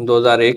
2001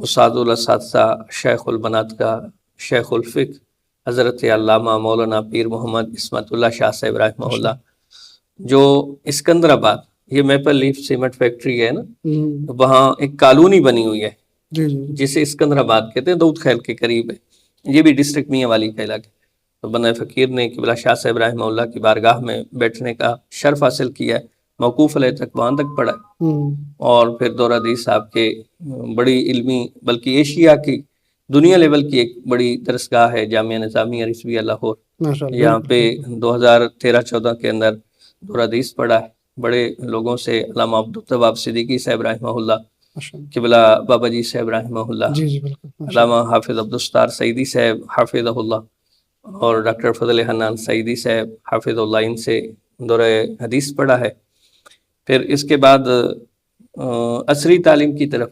استاد الاساتذہ شیخ البنات کا شیخ الفقہ حضرت علامہ مولانا پیر محمد عصمت اللہ شاہ صاحب رحمہ اللہ، جو اسکندر آباد، یہ میپل لیف سیمنٹ فیکٹری ہے نا، وہاں ایک کالونی بنی ہوئی ہے جسے اسکندر آباد کہتے ہیں، دودھ خیل کے قریب ہے، یہ بھی ڈسٹرکٹ میاں والی کا علاقہ ہے۔ تو بندہ فقیر نے قبلہ شاہ صاحب رحمہ اللہ کی بارگاہ میں بیٹھنے کا شرف حاصل کیا ہے، موقوف علیہ تک وہاں تک پڑھا ہے، اور پھر دورہ حدیث صاحب کے بڑی علمی، بلکہ ایشیا کی دنیا لیول کی ایک بڑی درسگاہ ہے جامعہ نظامیہ رضویہ لاہور، یہاں پہ 2013-14 کے اندر دورہ حدیث پڑھا ہے بڑے لوگوں سے، علامہ عبدالتواب صدیقی صاحب رحمہ اللہ، قبلہ بابا جی صاحب رحمہ اللہ، علامہ حافظ عبدالستار سعیدی صاحب حافظہ اللہ، اور ڈاکٹر فضل حنان سعیدی صاحب حافظ اللہ، ان سے دورہ حدیث پڑھا ہے۔ پھر اس کے بعد عصری تعلیم کی طرف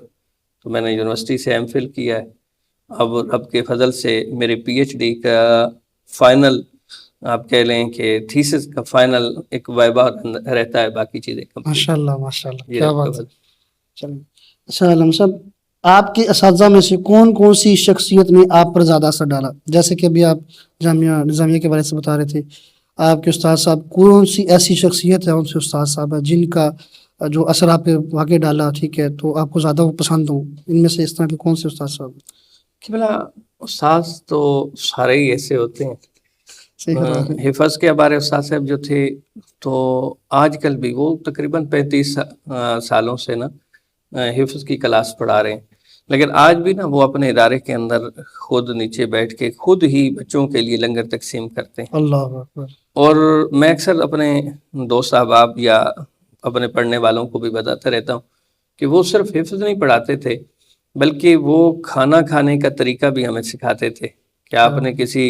تو میں نے یونیورسٹی سے ایم فل کیا ہے، اب رب کے فضل سے میرے پی ایچ ڈی کا فائنل، آپ کہہ لیں کہ تھیسس کا فائنل ایک وائبہ رہتا ہے، باقی چیزیں ماشاءاللہ ماشاءاللہ، کیا بات ہے۔ چلیں اچھا علم صاحب، آپ کے اساتذہ میں سے کون کون سی شخصیت نے آپ پر زیادہ اثر ڈالا؟ جیسے کہ ابھی آپ جامعہ نظامیہ کے بارے سے بتا رہے تھے، آپ کے استاد صاحب کون سی ایسی شخصیت ہے ان سے استاد صاحب جن کا جو اثر آپ پہ واقع ڈالا، ٹھیک ہے، تو آپ کو زیادہ وہ پسند ہوں؟ ان میں سے اس طرح کے کون سے استاد صاحب؟ قبلہ استاد تو سارے ہی ایسے ہوتے ہیں، حفظ کے ہمارے استاد صاحب جو تھے تو آج کل بھی وہ تقریباً 35 سالوں سے نا حفظ کی کلاس پڑھا رہے ہیں، لیکن آج بھی نا وہ اپنے ادارے کے اندر خود نیچے بیٹھ کے خود ہی بچوں کے لیے لنگر تقسیم کرتے ہیں۔ اللہ اکبر۔ اور میں اکثر اپنے دوست احباب یا اپنے پڑھنے والوں کو بھی بتاتا رہتا ہوں کہ وہ صرف حفظ نہیں پڑھاتے تھے، بلکہ وہ کھانا کھانے کا طریقہ بھی ہمیں سکھاتے تھے کہ آپ نے کسی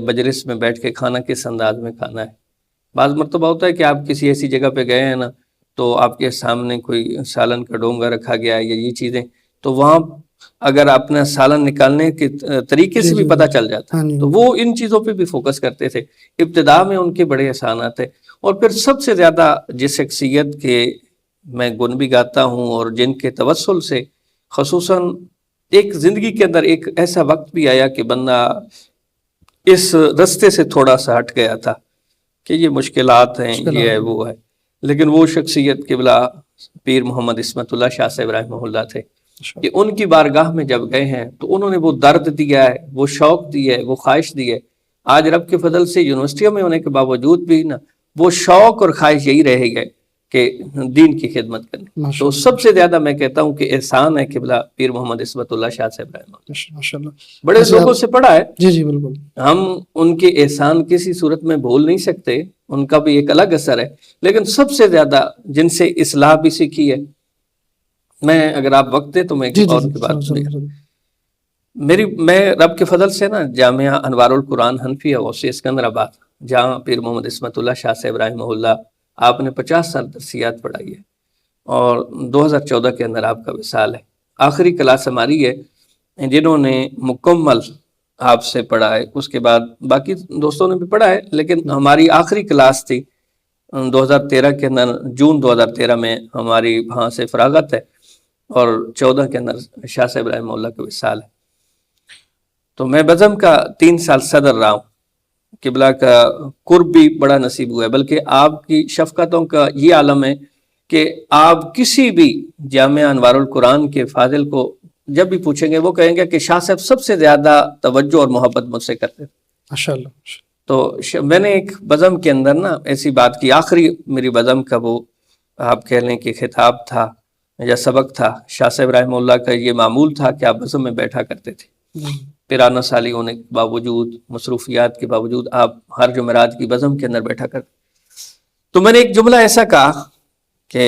مجلس میں بیٹھ کے کھانا کس انداز میں کھانا ہے۔ بعض مرتبہ ہوتا ہے کہ آپ کسی ایسی جگہ پہ گئے ہیں نا، تو آپ کے سامنے کوئی سالن کا ڈونگا رکھا گیا ہے یا یہ چیزیں، تو وہاں اگر اپنا سالن نکالنے کے طریقے سے بھی پتہ چل جاتا ہے، تو وہ ان چیزوں پہ بھی فوکس کرتے تھے۔ ابتدا میں ان کے بڑے احسانات ہیں، اور پھر سب سے زیادہ جس شخصیت کے میں گن بھی گاتا ہوں اور جن کے توسل سے خصوصاً ایک زندگی کے اندر ایک ایسا وقت بھی آیا کہ بندہ اس رستے سے تھوڑا سا ہٹ گیا تھا کہ یہ مشکلات ہیں، یہ ہے وہ ہے، لیکن وہ شخصیت قبلہ پیر محمد عصمت اللہ شاہ صاحب رحمہ اللہ تھے کہ ان کی بارگاہ میں جب گئے ہیں تو انہوں نے وہ درد دیا ہے، وہ شوق دی ہے، وہ خواہش دی ہے۔ آج رب کے فضل سے یونیورسٹیوں میں ہونے کے باوجود بھی نا وہ شوق اور خواہش یہی رہے گئے کہ دین کی خدمت کرنے۔ تو سب سے زیادہ میں کہتا ہوں کہ احسان ہے قبلہ پیر محمد عصمت اللہ شاہ صاحب رحمہ اللہ۔ بڑے لوگوں سے پڑھا ہے، جی جی بالکل، ہم ان کے احسان کسی صورت میں بھول نہیں سکتے، ان کا بھی ایک الگ اثر ہے، لیکن سب سے زیادہ جن سے اصلاح بھی سیکھی ہے، میں اگر آپ وقت دیں تو میں ایک اور کی بات میں رب کے فضل سے نا جامعہ انوار القرآن حنفیہ غوثیہ اسکندر آباد، جہاں پیر محمد عصمت اللہ شاہ صاحب رحمہ اللہ آپ نے 50 سال درسیات پڑھائی ہے، اور 2014 کے اندر آپ کا وصال ہے۔ آخری کلاس ہماری ہے جنہوں نے مکمل آپ سے پڑھا ہے، اس کے بعد باقی دوستوں نے بھی پڑھا ہے، لیکن ہماری آخری کلاس تھی 2013 کے اندر، جون 2013 میں ہماری وہاں سے فراغت ہے، اور 14 کے اندر شاہ صاحب رحمہ اللہ کا وصال ہے۔ تو میں بزم کا 3 سال صدر رہا ہوں، قبلہ کا قرب بھی بڑا نصیب ہوا ہے، بلکہ آپ کی شفقتوں کا یہ عالم ہے کہ آپ کسی بھی جامعہ انوار القرآن کے فاضل کو جب بھی پوچھیں گے وہ کہیں گے کہ شاہ صاحب سب سے زیادہ توجہ اور محبت مجھ سے کرتے تھے۔ ماشاءاللہ۔ تو میں نے ایک بزم کے اندر نا ایسی بات کی، آخری میری بزم کا وہ آپ کہہ لیں کہ خطاب تھا یا سبق تھا، شاہ صاحب رحمہ اللہ کا یہ معمول تھا کہ آپ بزم میں بیٹھا کرتے تھے، پیرانہ سالی ہونے کے باوجود، مصروفیات کے باوجود آپ ہر جمعرات کی بزم کے اندر بیٹھا کرتے۔ تو میں نے ایک جملہ ایسا کہا کہ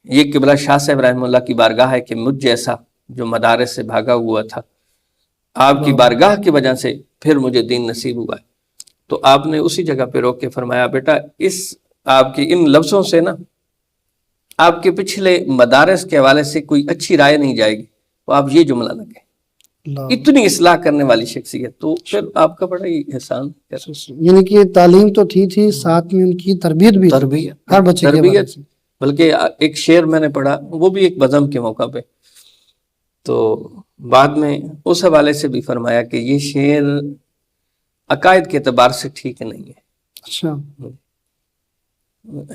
یہ قبلہ شاہ صاحب رحمہ اللہ کی بارگاہ ہے کہ مجھ جیسا جو مدارس سے بھاگا ہوا تھا، آپ کی بارگاہ کی وجہ سے پھر مجھے دین نصیب ہوا ہے۔ تو آپ نے اسی جگہ پہ روک کے فرمایا، بیٹا اس آپ کی ان لفظوں سے نا آپ کے پچھلے مدارس کے حوالے سے کوئی اچھی رائے نہیں جائے گی، تو آپ یہ جملہ نہ کہیں۔ اتنی اصلاح کرنے والی شخصیت، تو پھر آپ کا بڑا ہی احسان، یعنی کہ تعلیم تو تھی ساتھ میں ان کی تربیت بھی، ہر بچے کی تربیت۔ بلکہ ایک شعر میں نے پڑھا، وہ بھی ایک بزم کے موقع پہ، تو بعد میں اس حوالے سے بھی فرمایا کہ یہ شعر عقائد کے اعتبار سے ٹھیک نہیں ہے، اچھا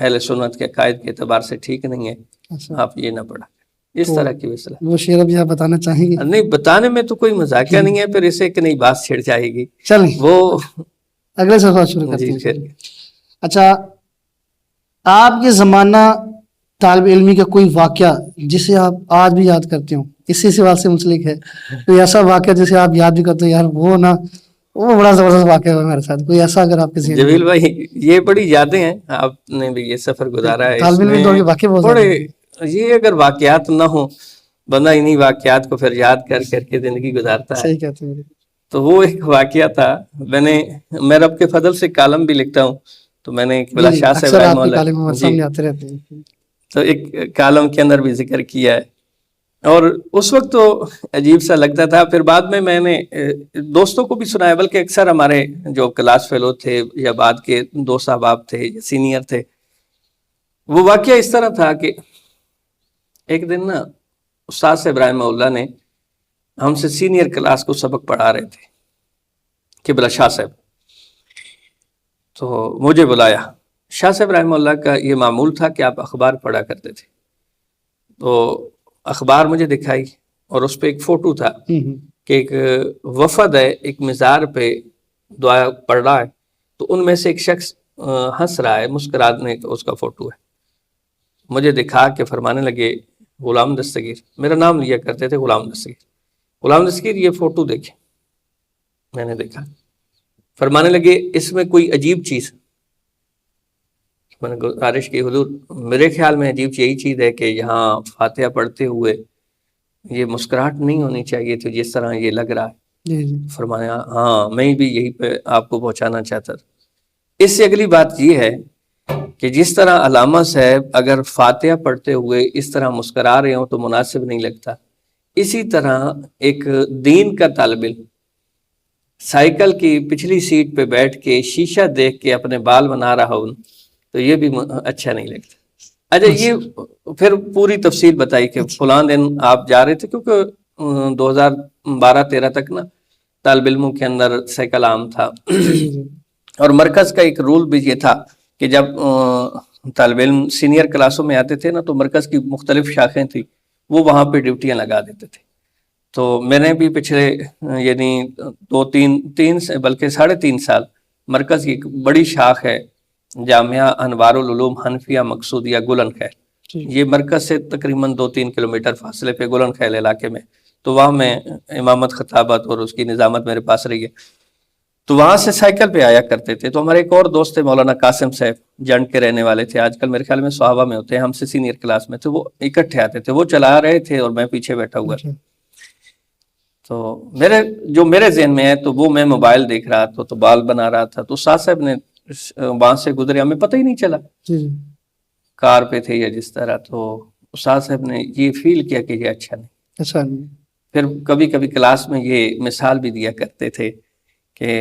اہل سنت کے عقائد کے اعتبار سے ٹھیک نہیں ہے، اچھا، آپ یہ نہ پڑھا کریں، اس تو طرح کی وصلہ وہ شعر ابھی آپ بتانا چاہیں گے؟ نہیں بتانے میں تو کوئی مذاکرہ نہیں ہے، پھر اسے ایک نئی بات چھڑ جائے گی چلیں وہ اگلے صفحہ شروع کرتے جی ہیں۔ پھر اچھا، آپ کے زمانہ طالب علمی کا کوئی واقعہ جسے آپ آج بھی یاد کرتے ہو، اسی سوال سے منسلک ہے، کوئی ایسا واقعہ جسے آپ یاد بھی کرتے ہو یار وہ نا وہ بڑا زبردست واقعہ ہوا میرے ساتھ، کوئی ایسا اگر آپ کے ذہن میں جمیل بھائی یہ بڑی یادیں ہیں، آپ نے بھی یہ سفر گزارا ہے، اس طالب علم میں دور کے واقعے بہت زیادہ بڑے ہیں۔ یہ اگر واقعات نہ ہوں بندہ انہی واقعات کو پھر یاد کر کر کے زندگی گزارتا ہے۔ صحیح کہتے ہیں۔ تو وہ ایک واقعہ تھا، میں رب کے فضل سے کالم بھی لکھتا ہوں، تو میں نے ایک بلا شاہ سے اکثر آپ کے کالم ہمارے سامنے آتے رہتے ہیں۔ تو ایک کالم کے اندر بھی ذکر کیا ہے، اور اس وقت تو عجیب سا لگتا تھا، پھر بعد میں نے دوستوں کو بھی سنایا، بلکہ اکثر ہمارے جو کلاس فیلو تھے یا بعد کے دوست احباب تھے یا سینئر تھے، وہ واقعہ اس طرح تھا کہ ایک دن نا استاد صاحب رحمہ اللہ نے ہم سے سینئر کلاس کو سبق پڑھا رہے تھے قبلہ شاہ صاحب، تو مجھے بلایا۔ شاہ صاحب رحمہ اللہ کا یہ معمول تھا کہ آپ اخبار پڑھا کرتے تھے، تو اخبار مجھے دکھائی اور اس پہ ایک فوٹو تھا کہ ایک وفد ہے، ایک مزار پہ دعا پڑھ رہا ہے، تو ان میں سے ایک شخص ہنس رہا ہے، مسکرانے کا اس کا فوٹو ہے۔ مجھے دکھا کے فرمانے لگے غلام دستگیر، میرا نام لیا کرتے تھے غلام دستگیر، غلام دستگیر یہ فوٹو دیکھیں۔ میں نے دیکھا، فرمانے لگے اس میں کوئی عجیب چیز، میں نے گزارش کی حضور میرے خیال میں عجیب یہی چیز ہے کہ یہاں فاتحہ پڑھتے ہوئے یہ مسکراہٹ نہیں ہونی چاہیے تھی جس طرح یہ لگ رہا ہے۔ فرمایا ہاں میں بھی یہی پہ آپ کو پہنچانا چاہتا تھا۔ اس سے اگلی بات یہ ہے کہ جس طرح علامہ صاحب اگر فاتحہ پڑھتے ہوئے اس طرح مسکرا رہے ہوں تو مناسب نہیں لگتا، اسی طرح ایک دین کا طالب علم سائیکل کی پچھلی سیٹ پہ بیٹھ کے شیشہ دیکھ کے اپنے بال بنا رہا ہوں تو یہ بھی اچھا نہیں لگتا۔ اچھا یہ پھر پوری تفصیل بتائی کہ فلاں دن آپ جا رہے تھے، کیونکہ 2012-13 تک نا طالب علموں کے اندر سائیکل عام تھا، اور مرکز کا ایک رول بھی یہ تھا کہ جب طالب علم سینئر کلاسوں میں آتے تھے نا تو مرکز کی مختلف شاخیں تھیں، وہ وہاں پہ ڈیوٹیاں لگا دیتے تھے۔ تو میں نے بھی پچھلے یعنی 2-3 بلکہ 3.5 سال مرکز کی ایک بڑی شاخ ہے جامعہ انوار العلوم حنفیہ مقصودیہ گلن خیل، یہ مرکز سے تقریباً 2-3 کلومیٹر فاصلے پہ گلن خیل علاقے میں، تو وہاں میں امامت خطابت اور اس کی نظامت میرے پاس رہی ہے، تو وہاں سے سائیکل پہ آیا کرتے تھے۔ تو ہمارے ایک اور دوست تھے مولانا قاسم صاحب، جنڈ کے رہنے والے تھے، آج کل میرے خیال میں صحابہ میں ہوتے ہیں، ہم سے سینئر کلاس میں تھے، وہ اکٹھے آتے تھے، وہ چلا رہے تھے اور میں پیچھے بیٹھا ہوا تھا۔ تو میرے ذہن میں ہے تو وہ میں موبائل دیکھ رہا تھا تو بال بنا رہا تھا، تو استاد صاحب نے وہاں سے گزرے، ہمیں پتہ ہی نہیں چلا کار پہ تھے یا جس طرح، تو استاد صاحب نے یہ فیل کیا کہ یہ اچھا نہیں۔ پھر کبھی کبھی کلاس میں یہ مثال بھی دیا کرتے تھے کہ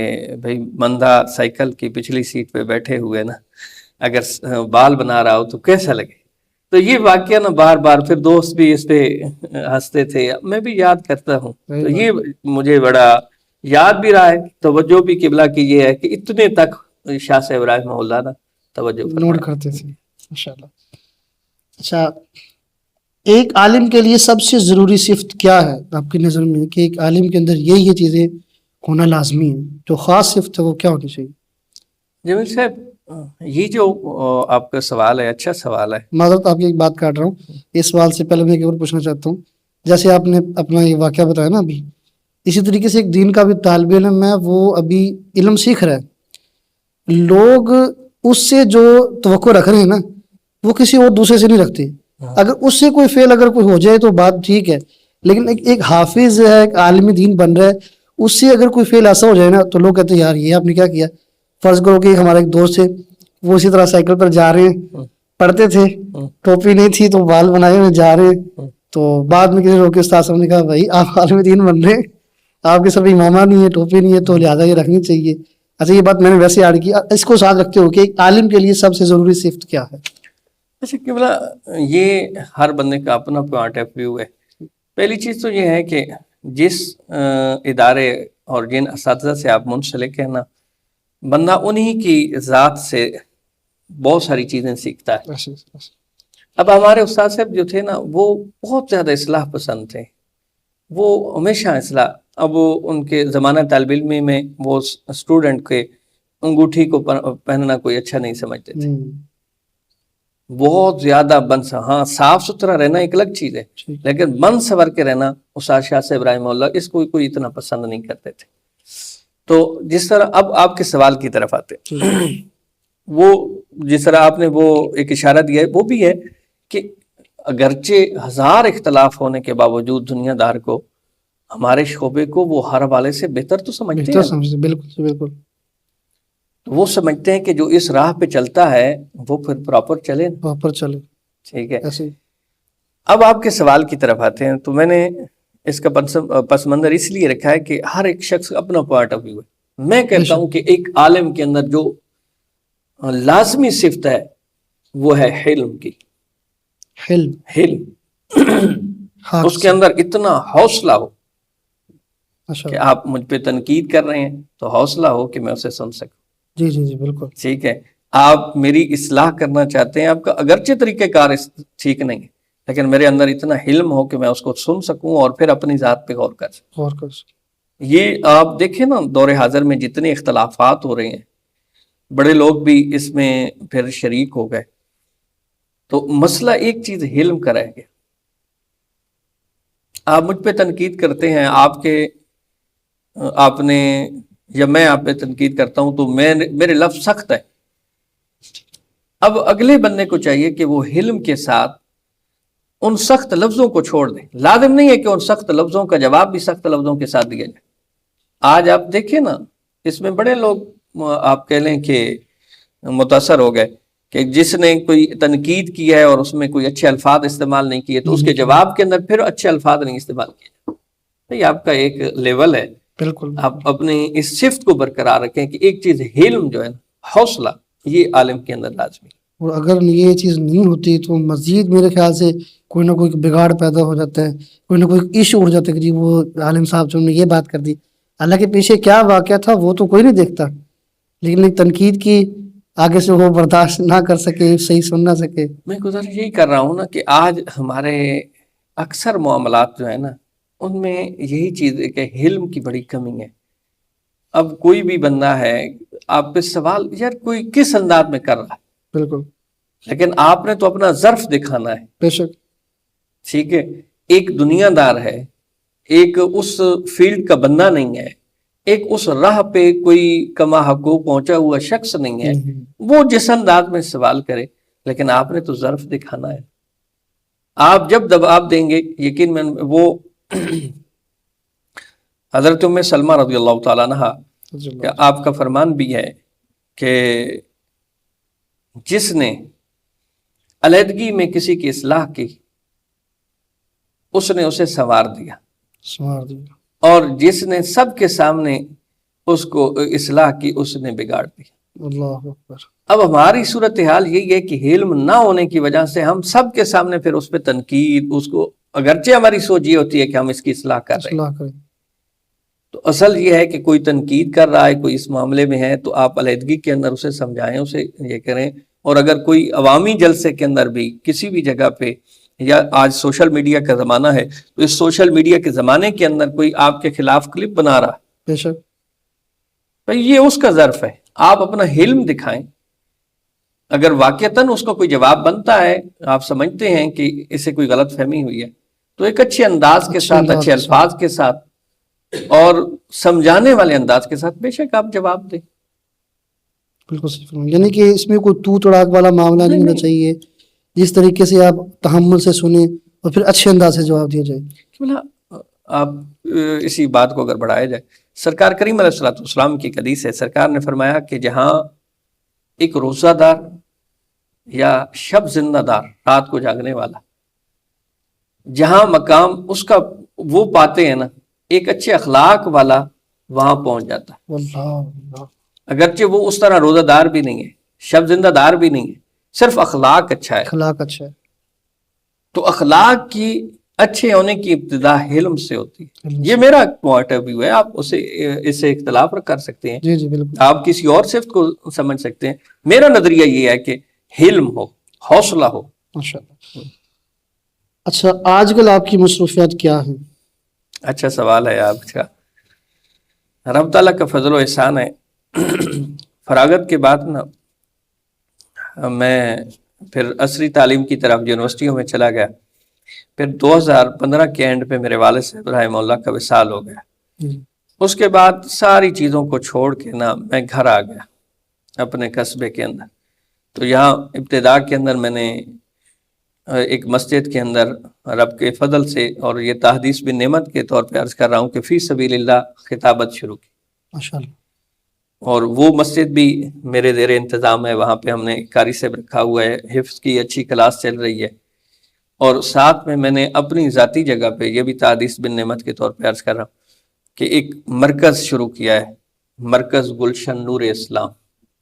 بھئی بندہ سائیکل کی پچھلی سیٹ پہ بیٹھے ہوئے نا اگر بال بنا رہا ہو تو کیسا لگے۔ تو یہ واقعہ نا بار بار پھر دوست بھی اس پہ ہنستے تھے، میں بھی یاد کرتا ہوں، تو یہ مجھے بڑا یاد بھی رہا ہے۔ توجہ بھی قبلہ کی یہ ہے کہ اتنے تک شاہ صاحب رحمہ اللہ نا توجہ نوٹ کرتے تھے، ماشاءاللہ۔ اچھا، ایک عالم کے لیے سب سے ضروری صفت کیا ہے آپ کی نظر میں کہ ایک عالم کے اندر یہ چیزیں ہونا لازمی ہے، جو خاص صفت ہے وہ کیا ہونی چاہیے؟ جمیل صاحب یہ جو آپ کا سوال ہے اچھا سوال ہے، معذرت آپ کی ایک بات کاٹ رہا ہوں، اس سوال سے پہلے میں ایک اور پوچھنا چاہتا ہوں، جیسے آپ نے اپنا یہ واقعہ بتایا نا ابھی، اسی طریقے سے ایک دین کا بھی طالب علم ہے، وہ ابھی علم سیکھ رہا ہے، لوگ اس سے جو توقع رکھ رہے ہیں نا وہ کسی اور دوسرے سے نہیں رکھتے، اگر اس سے کوئی فیل اگر کوئی ہو جائے تو بات ٹھیک ہے، لیکن ایک حافظ ہے، ایک عالم دین بن رہا ہے، اس سے اگر کوئی فیل ایسا ہو جائے نا تو لوگ کہتے ہیں یار یہ آپ نے کیا کیا۔ فرض کرو کہ ہمارا ایک دوست ہے، وہ اسی طرح سائیکل پر جا رہے ہیں، پڑھتے تھے، ٹوپی نہیں تھی تو بال بنائے ہوئے جا رہے ہیں، تو بعد میں کسی روکے استاد صاحب نے کہا بھائی آپ عالم دین بن رہے ہیں، آپ کے سب امامہ نہیں ہے، ٹوپی نہیں ہے، تو لہٰذا یہ رکھنی چاہیے۔ اچھا یہ بات میں نے ویسے ایڈ کی، اس کو ساتھ رکھتے ہو کہ ایک عالم کے لیے سب سے ضروری صفت کیا ہے؟ اچھا قبلہ یہ ہر بندے کا اپنا پوائنٹ آف ویو ہے۔ پہلی چیز تو یہ ہے کہ جس ادارے اور جن اساتذہ سے آپ منسلک ہیں نا، بندہ انہی کی ذات سے بہت ساری چیزیں سیکھتا ہے. اب ہمارے استاد صاحب جو تھے نا، وہ بہت زیادہ اصلاح پسند تھے، وہ ہمیشہ اصلاح. اب ان کے زمانہ طالب علمی میں وہ اسٹوڈنٹ کے انگوٹھی کو پہننا کوئی اچھا نہیں سمجھتے تھے. بہت زیادہ ہاں صاف ستھرا رہنا ایک الگ چیز ہے، لیکن بن سور کے رہنا استاد شاہ صاحب رحمہ اللہ اس کو کوئی اتنا پسند نہیں کرتے تھے. تو جس طرح اب آپ کے سوال کی طرف آتے وہ جس طرح آپ نے وہ ایک اشارہ دیا ہے، وہ بھی ہے کہ اگرچہ ہزار اختلاف ہونے کے باوجود دنیا دار کو، ہمارے شعبے کو وہ ہر حوالے سے بہتر تو سمجھتے ہیں. بالکل بالکل. وہ سمجھتے ہیں کہ جو اس راہ پہ چلتا ہے وہ پھر پراپر چلے. ٹھیک ہے. اب آپ کے سوال کی طرف آتے ہیں، تو میں نے اس کا پس منظر اس لیے رکھا ہے کہ ہر ایک شخص اپنا پوائنٹ آف ویو ہے. میں کہتا ہوں کہ ایک عالم کے اندر جو لازمی صفت ہے وہ ہے حلم کی. حلم اس کے اندر اتنا حوصلہ ہو کہ آپ مجھ پہ تنقید کر رہے ہیں تو حوصلہ ہو کہ میں اسے سن سکوں. جی بالکل ٹھیک ہے. آپ میری اصلاح کرنا چاہتے ہیں، آپ کا اگرچہ طریقہ کار ٹھیک نہیں ہے، لیکن میرے اندر اتنا علم ہو کہ میں اس کو سن سکوں اور پھر اپنی ذات پہ غور کر سکوں. یہ آپ دیکھیں نا، دور حاضر میں جتنے اختلافات ہو رہے ہیں، بڑے لوگ بھی اس میں پھر شریک ہو گئے. تو مسئلہ ایک چیز علم کا رہ گیا. آپ مجھ پہ تنقید کرتے ہیں، آپ نے یا میں آپ پہ تنقید کرتا ہوں تو میرے لفظ سخت ہے. اب اگلے بندے کو چاہیے کہ وہ علم کے ساتھ ان سخت لفظوں کو چھوڑ دیں. لازم نہیں ہے کہ ان سخت لفظوں کا جواب بھی سخت لفظوں کے ساتھ دیا جائے. آج آپ دیکھیں نا، اس میں بڑے لوگ آپ کہہ لیں کہ متاثر ہو گئے کہ جس نے کوئی تنقید کی ہے اور اس میں کوئی اچھے الفاظ استعمال نہیں کیے تو اس کے جواب کے اندر پھر اچھے الفاظ نہیں استعمال کیے. یہ آپ کا ایک لیول ہے. بالکل آپ اپنی اس صفت کو برقرار رکھیں کہ ایک چیز علم جو ہے، حوصلہ، یہ عالم کے اندر لازمی. اور اگر یہ چیز نہیں ہوتی تو مزید میرے خیال سے کوئی نہ کوئی بگاڑ پیدا ہو جاتا ہے، کوئی نہ کوئی ایشو اٹھ جاتا ہے کہ جی وہ عالم صاحب جو نے یہ بات کر دی، حالانکہ پیچھے کیا واقعہ تھا وہ تو کوئی نہیں دیکھتا، لیکن ایک تنقید کی آگے سے وہ برداشت نہ کر سکے، صحیح سن نہ سکے. میں گزارش یہی کر رہا ہوں نا کہ آج ہمارے اکثر معاملات جو ہے نا، ان میں یہی چیز ہے کہ علم کی بڑی کمی ہے. اب کوئی بھی بندہ ہے، آپ پہ سوال یار کوئی کس انداز میں کر رہا ہے، بالکل، لیکن آپ نے تو اپنا ظرف دکھانا ہے. بے شک. ٹھیک ہے. ایک دنیا دار ہے، ایک اس فیلڈ کا بندہ نہیں ہے، ایک اس راہ پہ کوئی کما حقوق پہنچا ہوا شخص نہیں ہے، وہ جس انداز میں سوال کرے، لیکن آپ نے تو ظرف دکھانا ہے. آپ جب دباب دیں گے، یقین میں وہ حضرت ام سلمہ رضی اللہ تعالیٰ عنہا کہ آپ کا فرمان بھی ہے کہ جس نے علیحدگی میں کسی کی اصلاح کی، اس نے اسے سنوار دیا، اور جس نے سب کے سامنے اس کو اصلاح کی، اس نے بگاڑ دیا. اللہ اکبر. اب ہماری صورتحال یہی ہے کہ علم نہ ہونے کی وجہ سے ہم سب کے سامنے پھر اس پہ تنقید، اس کو اگرچہ ہماری سوچ یہ ہوتی ہے کہ ہم اس کی اصلاح کر رہے ہیں، تو اصل یہ ہے کہ کوئی تنقید کر رہا ہے، کوئی اس معاملے میں ہے، تو آپ علیحدگی کے اندر اسے سمجھائیں، اسے یہ کریں. اور اگر کوئی عوامی جلسے کے اندر بھی کسی بھی جگہ پہ، یا آج سوشل میڈیا کا زمانہ ہے، تو اس سوشل میڈیا کے زمانے کے اندر کوئی آپ کے خلاف کلپ بنا رہا، بے شک یہ اس کا ظرف ہے. آپ اپنا علم دکھائیں. اگر واقعتاً اس کو کوئی جواب بنتا ہے، آپ سمجھتے ہیں کہ اسے کوئی غلط فہمی ہوئی ہے، تو ایک اچھے انداز کے ساتھ، اچھے الفاظ کے ساتھ اور سمجھانے والے انداز کے ساتھ بے شک آپ جواب دیں. بالکل صحیح. یعنی کہ اس میں کوئی تو تڑاک والا معاملہ نہیں ہونا چاہیے، جس طریقے سے آپ تحمل سے سنیں اور پھر اچھے انداز سے جواب دیا جائے. آپ اسی بات کو اگر بڑھایا جائے، سرکار کریم علیہ السلام کی حدیث ہے، سرکار نے فرمایا کہ جہاں ایک روزہ دار یا شب زندہ دار، رات کو جاگنے والا، جہاں مقام اس کا وہ پاتے ہیں نا، ایک اچھے اخلاق والا وہاں پہنچ جاتا ہے. اللہ. اگرچہ وہ اس طرح روزہ دار بھی نہیں ہے، شب زندہ دار بھی نہیں ہے، صرف اخلاق اچھا ہے. اخلاق اچھا ہے. تو اخلاق کی اچھے ہونے کی ابتدا علم سے ہوتی ہے. یہ میرا پوائنٹ آف ویو ہے, آپ اس سے اختلاف کر سکتے ہیں, جی جی بالکل. آپ کسی اور صفت کو سمجھ سکتے ہیں. میرا نظریہ یہ ہے کہ علم ہو, حوصلہ ہو. ماشاء اللہ. اچھا آج کل آپ کی مصروفیات کیا ہیں؟ اچھا سوال ہے آپ کا. رب تعالیٰ کا فضل و احسان ہے, فراغت کے بعد نا میں پھر عصری تعلیم کی طرف یونیورسٹیوں میں چلا گیا. پھر 2015 کے اینڈ پہ میرے والد صاحب رحمہ اللہ کا وصال ہو گیا. اس کے بعد ساری چیزوں کو چھوڑ کے نا میں گھر آ گیا اپنے قصبے کے اندر. تو یہاں ابتدا کے اندر میں نے ایک مسجد کے اندر رب کے فضل سے, اور یہ تحدیث بن نعمت کے طور پہ عرض کر رہا ہوں کہ فی سبیل اللہ خطابت شروع کی. ماشاءاللہ. اور وہ مسجد بھی میرے زیر انتظام ہے, وہاں پہ ہم نے قاری صاحب رکھا ہوا ہے, حفظ کی اچھی کلاس چل رہی ہے. اور ساتھ میں نے اپنی ذاتی جگہ پہ, یہ بھی تحدیث بن نعمت کے طور پہ عرض کر رہا ہوں کہ ایک مرکز شروع کیا ہے, مرکز گلشن نور اسلام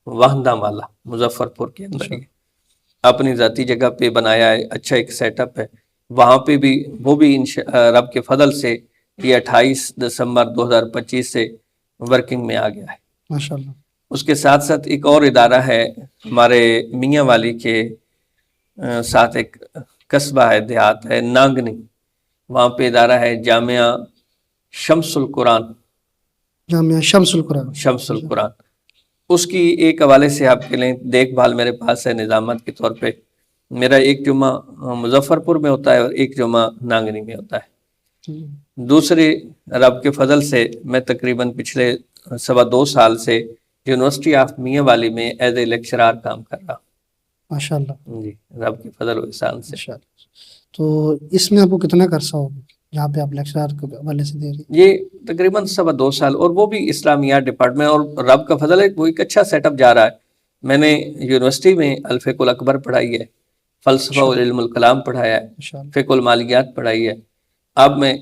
وحدہ والا مظفر پور کے اندر. اپنی ذاتی جگہ پہ بنایا ہے, اچھا ایک سیٹ اپ ہے وہاں پہ بھی. وہ بھی رب کے فضل سے یہ 28 دسمبر 2025 سے ورکنگ میں آ گیا ہے. ماشاءاللہ. اس کے ساتھ ساتھ ایک اور ادارہ ہے ہمارے میاں والی کے ساتھ, ایک قصبہ ہے, دیہات ہے نانگنی, وہاں پہ ادارہ ہے جامعہ شمس القرآن. جامعہ شمس القرآن. شمس القرآن. اس کی ایک حوالے سے آپ کے لیے دیکھ بھال میرے پاس ہے نظامت کے طور پہ. میرا ایک جمعہ مظفر پور میں ہوتا ہے اور ایک جمعہ نانگنی میں ہوتا ہے. دوسرے رب کے فضل سے میں تقریباً پچھلے 2.25 سال سے یونیورسٹی آف میاں والی میں ایز اے لیکچرار کام کر رہا ہوں. ماشاءاللہ. جی رب کے فضل و احسان سے. تو اس میں آپ کو کتنا عرصہ ہوگا جہاں پہ آپ لیکچرار کے حوالے سے دے رہے ہیں؟ یہ تقریباً 2.25 سال, اور وہ بھی اسلامیات ڈپارٹمنٹ. اور رب کا فضل ہے وہ ایک اچھا سیٹ اپ جا رہا ہے. میں نے یونیورسٹی میں الفقہ الاکبر پڑھائی ہے, فلسفہ و علم الکلام پڑھایا ہے, فقہ المالیات پڑھائی ہے. اب میں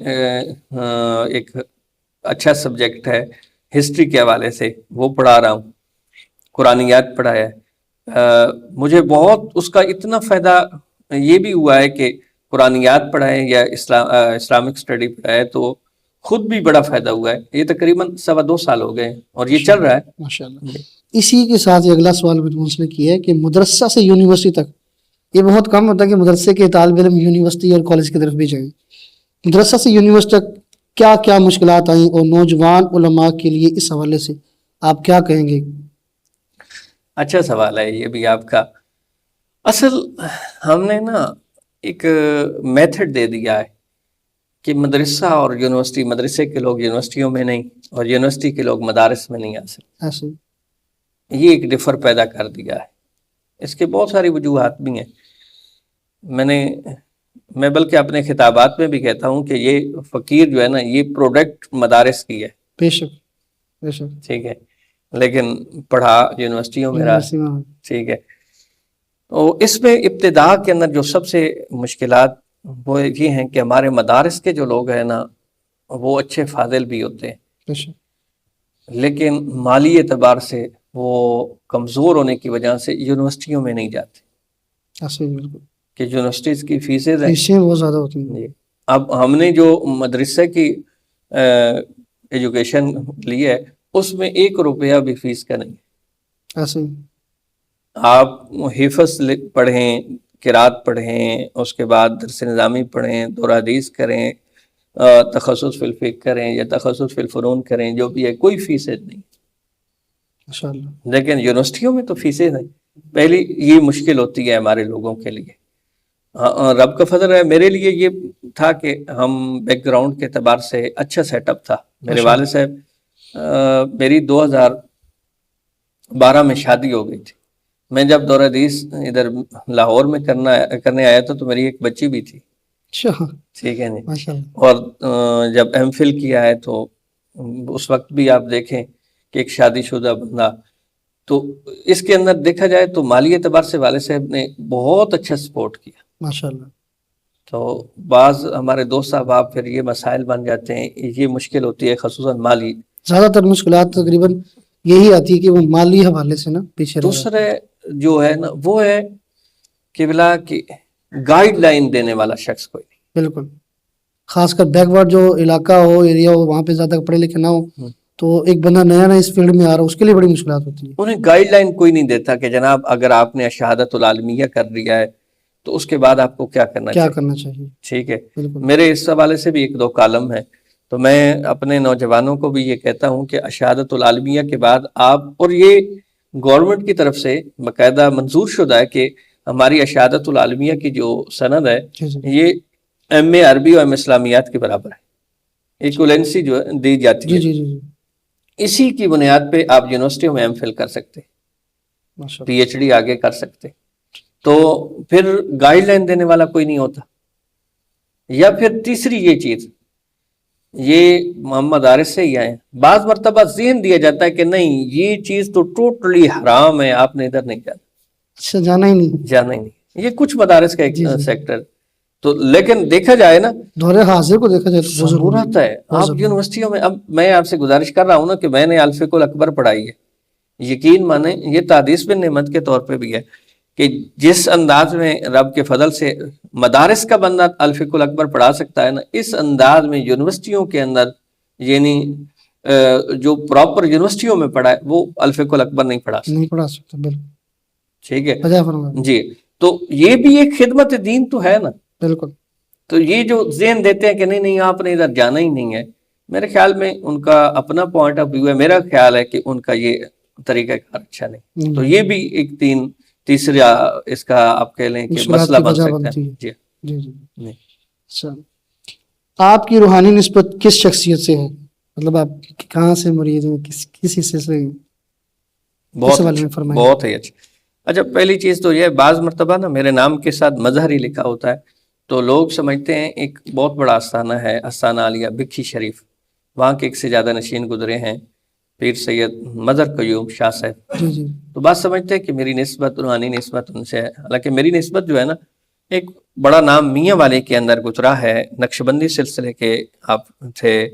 ایک اچھا سبجیکٹ ہے ہسٹری کے حوالے سے وہ پڑھا رہا ہوں, قرآنیات پڑھایا ہے. مجھے بہت اس کا اتنا فائدہ یہ بھی ہوا ہے کہ قرآنیات پڑھائے یا اسلامک اسٹڈی پڑھائے تو خود بھی بڑا فائدہ ہوا ہے. یہ تقریباً 2.25 سال ہو گئے اور یہ چل رہا ہے. ماشاءاللہ. اسی کے ساتھ اگلا سوال میں منسلک کیا ہے کہ مدرسہ سے یونیورسٹی تک یہ بہت کم ہوتا ہے کہ مدرسے کے طالب علم یونیورسٹی اور کالج کی طرف بھی جائیں. مدرسہ سے یونیورسٹی تک کیا کیا مشکلات آئیں, اور نوجوان علماء کے لیے اس حوالے سے آپ کیا کہیں گے؟ اچھا سوال ہے یہ بھی آپ کا. اصل ہم نے نا ایک میتھڈ دے دیا ہے کہ مدرسہ اور یونیورسٹی, مدرسے کے لوگ یونیورسٹیوں میں نہیں اور یونیورسٹی کے لوگ مدارس میں نہیں آ سکتے. یہ ایک ڈفر پیدا کر دیا ہے. اس کے بہت ساری وجوہات بھی ہیں. میں بلکہ اپنے خطابات میں بھی کہتا ہوں کہ یہ فقیر جو ہے نا یہ پروڈکٹ مدارس کی ہے. بے شک بے شک. ٹھیک ہے, لیکن پڑھا یونیورسٹیوں میں رہا. ٹھیک ہے. تو اس میں ابتدا کے اندر جو سب سے مشکلات وہ یہ ہیں کہ ہمارے مدارس کے جو لوگ ہیں نا وہ اچھے فاضل بھی ہوتے ہیں, لیکن مالی اعتبار سے وہ کمزور ہونے کی وجہ سے یونیورسٹیوں میں نہیں جاتے. کہ یونیورسٹیز کی فیسیں بہت زیادہ ہوتی ہیں. اب ہم نے جو مدرسے کی ایجوکیشن لی ہے اس میں 1 روپیہ بھی فیس کا نہیں. ایسے آپ حفظ پڑھیں, قرات پڑھیں, اس کے بعد درس نظامی پڑھیں, دورہ حدیث کریں, تخصص فی الفقہ کریں یا تخصص فی الفنون کریں, جو بھی ہے کوئی فیسیں نہیں. لیکن یونیورسٹیوں میں تو فیسیں نہیں. پہلی یہ مشکل ہوتی ہے ہمارے لوگوں کے لیے. رب کا فضل ہے میرے لیے یہ تھا کہ ہم بیک گراؤنڈ کے اعتبار سے اچھا سیٹ اپ تھا. میرے والد صاحب میری 2012 میں شادی ہو گئی تھی. میں جب دورہ حدیث ادھر لاہور میں کرنے آیا تھا تو میری ایک بچی بھی تھی. ٹھیک ہے جی. اور جب ایم فل کیا ہے تو اس وقت بھی آپ دیکھیں کہ ایک شادی شدہ بندہ, تو اس کے اندر دیکھا جائے تو مالی اعتبار سے والد صاحب نے بہت اچھا سپورٹ کیا ماشاءاللہ. تو بعض ہمارے دوست احباب پھر یہ مسائل بن جاتے ہیں, یہ مشکل ہوتی ہے خصوصاً مالی. زیادہ تر مشکلات تقریباً یہی آتی ہے کہ وہ مالی حوالے سے نا پیچھے. دوسرے جو ہے نا وہ ہے کہ بلا کہ گائیڈ لائن دینے والا شخص کوئی نہیں. بالکل. خاص کر بیک ورڈ جو علاقہ ہو ایریا ہو وہاں پہ زیادہ پڑھے لکھے نہ ہو تو ایک بندہ نیا اس فیلڈ میں آ رہا ہے اس کے لیے بڑی مشکلات ہوتی ہیں. انہیں گائیڈ لائن کوئی نہیں دیتا کہ جناب اگر آپ نے شہادت العالمیہ کر لیا ہے تو اس کے بعد آپ کو کیا کرنا چاہیے. ٹھیک ہے. بالکل. میرے اس حوالے سے بھی ایک دو کالم ہے تو میں اپنے نوجوانوں کو بھی یہ کہتا ہوں کہ شہادت العالمیہ کے بعد آپ، اور یہ گورنمنٹ کی طرف سے باقاعدہ منظور شدہ ہے کہ ہماری شہادت العالمیہ کی جو سند ہے یہ ایم اے عربی اور ایم اسلامیات کے برابر ہے، ایکولنسی جو ہے دی جاتی ہے. اسی کی بنیاد پہ آپ یونیورسٹیوں میں ایم فل کر سکتے، پی ایچ ڈی آگے کر سکتے. تو پھر گائیڈ لائن دینے والا کوئی نہیں ہوتا. یا پھر تیسری یہ چیز، یہ محمد عارف سے ہی آئے، بعض مرتبہ ذہن دیا جاتا ہے کہ نہیں یہ چیز تو ٹوٹلی حرام ہے، آپ نے ادھر نہیں جانا، جانا ہی نہیں. یہ کچھ مدارس کا ایک سیکٹر. تو لیکن دیکھا جائے نا، دور حاضر کو دیکھا جائے تو ضرورت ہے. آپ یونیورسٹیوں میں، اب میں آپ سے گزارش کر رہا ہوں نا کہ میں نے الفقہ الاکبر پڑھائی ہے، یقین مانیں یہ تحدیث بن نعمت کے طور پہ بھی ہے کہ جس انداز میں رب کے فضل سے مدارس کا بندہ الفقہ الاکبر پڑھا سکتا ہے نا، اس انداز میں یونیورسٹیوں کے اندر یعنی جو پراپر یونیورسٹیوں میں پڑھا ہے وہ الفقہ الاکبر نہیں پڑھا سکتا. بالکل ٹھیک ہے جی. تو یہ بھی ایک خدمت دین تو ہے نا. بالکل. تو یہ جو ذہن دیتے ہیں کہ نہیں آپ نے ادھر جانا ہی نہیں ہے، میرے خیال میں ان کا اپنا پوائنٹ آف ویو ہے. میرا خیال ہے کہ ان کا یہ طریقہ کار اچھا نہیں. تو یہ بھی ایک تیسرا اس کا آپ کہہ لیں کہ مسئلہ بن سکتا ہے. جی. آپ کی روحانی نسبت کس شخصیت سے ہے؟ مطلب آپ کہاں سے مرید ہیں، کس حصے سے؟ بہت ہی اچھا. پہلی چیز تو یہ، بعض مرتبہ نا میرے نام کے ساتھ مظہر ہی لکھا ہوتا ہے تو لوگ سمجھتے ہیں ایک بہت بڑا آستانہ ہے، آستانہ عالیہ بکھی شریف، وہاں کے ایک سے زیادہ نشین گزرے ہیں پیر سید مظہر قیوم شاہ صاحب. تو بات سمجھتے ہیں کہ میری نسبت، روحانی نسبت ان سے ہے. حالانکہ میری نسبت جو ہے نا، ایک بڑا نام میاں والے کے اندر گزرا ہے، نقشبندی سلسلے کے آپ تھے.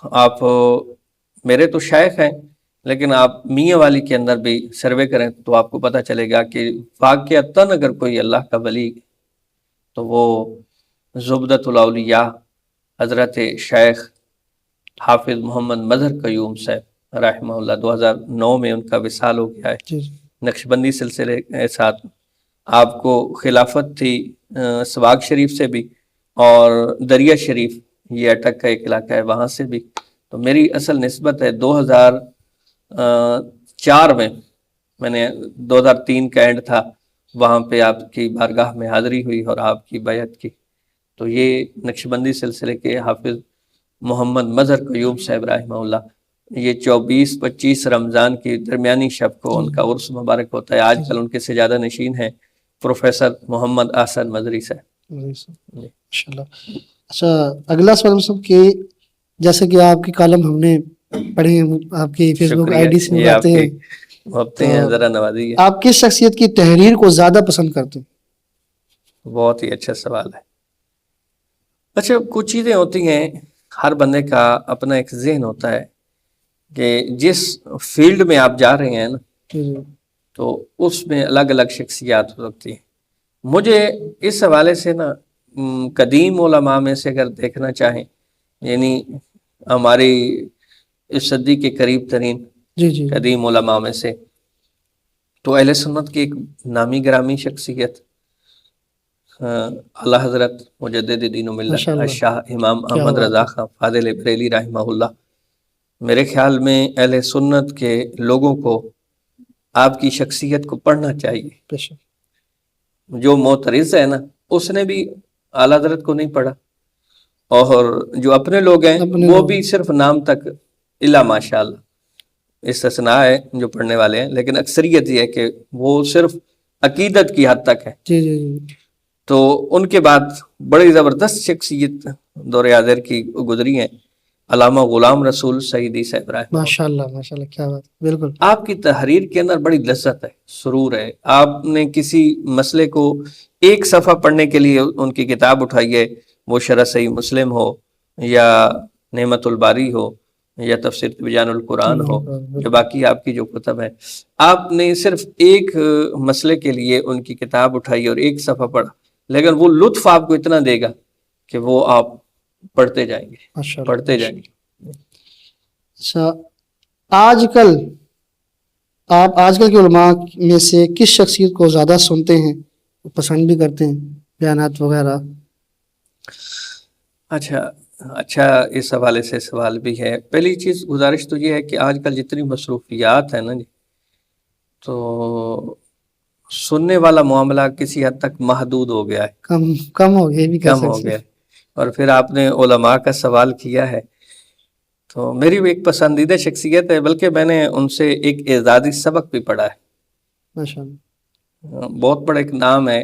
آپ میرے تو شیخ ہیں لیکن آپ میاں والی کے اندر بھی سروے کریں تو آپ کو پتہ چلے گا کہ واقعتاً اگر کوئی اللہ کا ولی تو وہ زبدۃ الاولیاء حضرت شیخ حافظ محمد مظہر قیوم صاحب رحمہ اللہ. 2009 میں ان کا وصال ہو گیا ہے. نقشبندی سلسلے کے ساتھ آپ کو خلافت تھی سواگ شریف سے بھی، اور دریا شریف یہ اٹک کا ایک علاقہ ہے وہاں سے بھی. تو میری اصل نسبت ہے 2004 میں نے 2003 کا اینڈ تھا، وہاں پہ آپ کی بارگاہ میں حاضری ہوئی اور آپ کی بیعت کی. تو یہ نقشبندی سلسلے کے حافظ محمد مظہر قیوم صاحب رحمہ اللہ، یہ 24-25 رمضان کی درمیانی شب کو ان کا عرس مبارک ہوتا ہے. آج کل ان کے سے زیادہ نشین ہیں پروفیسر محمد احسن مدری صاحب. اچھا، اگلا سوال صاحب کہ جیسے کہ آپ کی کالم ہم نے پڑھے ہیں، آپ کی فیس بک آئی ڈی سے آتے ہیں، ذرا نوازی ہے. آپ کس شخصیت کی تحریر کو زیادہ پسند کرتے ہیں؟ بہت ہی اچھا سوال ہے. اچھا، کچھ چیزیں ہوتی ہیں، ہر بندے کا اپنا ایک ذہن ہوتا ہے کہ جس فیلڈ میں آپ جا رہے ہیں نا تو اس میں الگ الگ شخصیات ہوتی ہیں. مجھے اس حوالے سے نا قدیم علماء میں سے اگر دیکھنا چاہیں، یعنی ہماری اس صدی کے قریب ترین قدیم علماء میں سے، تو اہل سنت کی ایک نامی گرامی شخصیت اعلیٰ حضرت مجدد دین و ملت شاہ امام احمد رضا خان فاضل بریلی رحمہ اللہ. میرے خیال میں اہل سنت کے لوگوں کو آپ کی شخصیت کو پڑھنا چاہیے. جو معترض ہے نا، اس نے بھی اعلیٰ حضرت کو نہیں پڑھا، اور جو اپنے لوگ ہیں وہ بھی صرف نام تک الا ماشاء اللہ استثناء ہے جو پڑھنے والے ہیں، لیکن اکثریت یہ ہے کہ وہ صرف عقیدت کی حد تک ہے. تو ان کے بعد بڑی زبردست شخصیت دور حاضر کی گزری ہیں، علامہ غلام رسول سعیدی صاحب رحمہ. ماشاءاللہ کیا بات. بالکل آپ کی تحریر کے اندر بڑی لذت ہے، سرور ہے. آپ نے کسی مسئلے کو ایک صفحہ پڑھنے کے لیے ان کی کتاب اٹھائی ہے، وہ شرح صحیح مسلم ہو یا نعمت الباری ہو یا تفسیر تبیان القرآن ہو یا باقی آپ کی جو کتب ہیں، آپ نے صرف ایک مسئلے کے لیے ان کی کتاب اٹھائی اور ایک صفحہ پڑھا، لیکن وہ لطف آپ کو اتنا دے گا کہ وہ آپ پڑھتے جائیں گے، ماشاء اللہ۔ پڑھتے جائیں گے۔ اچھا، آج کل آپ آج کل کے علماء میں سے کس شخصیت کو زیادہ سنتے ہیں، پسند بھی کرتے ہیں، بیانات وغیرہ؟ اچھا اس حوالے سے سوال بھی ہے۔ پہلی چیز گزارش تو یہ ہے کہ آج کل جتنی مصروفیات ہیں نا جی، تو سننے والا معاملہ کسی حد تک محدود ہو گیا ہے، کم ہو گیا، بھی کہہ کم ہو سکتے گیا ہے۔ اور پھر آپ نے علماء کا سوال کیا ہے، تو میری بھی ایک پسندیدہ شخصیت ہے، بلکہ میں نے ان سے ایک اعزازی سبق بھی پڑھا ہے۔ ماشاء اللہ۔ بہت بڑا ایک نام ہے،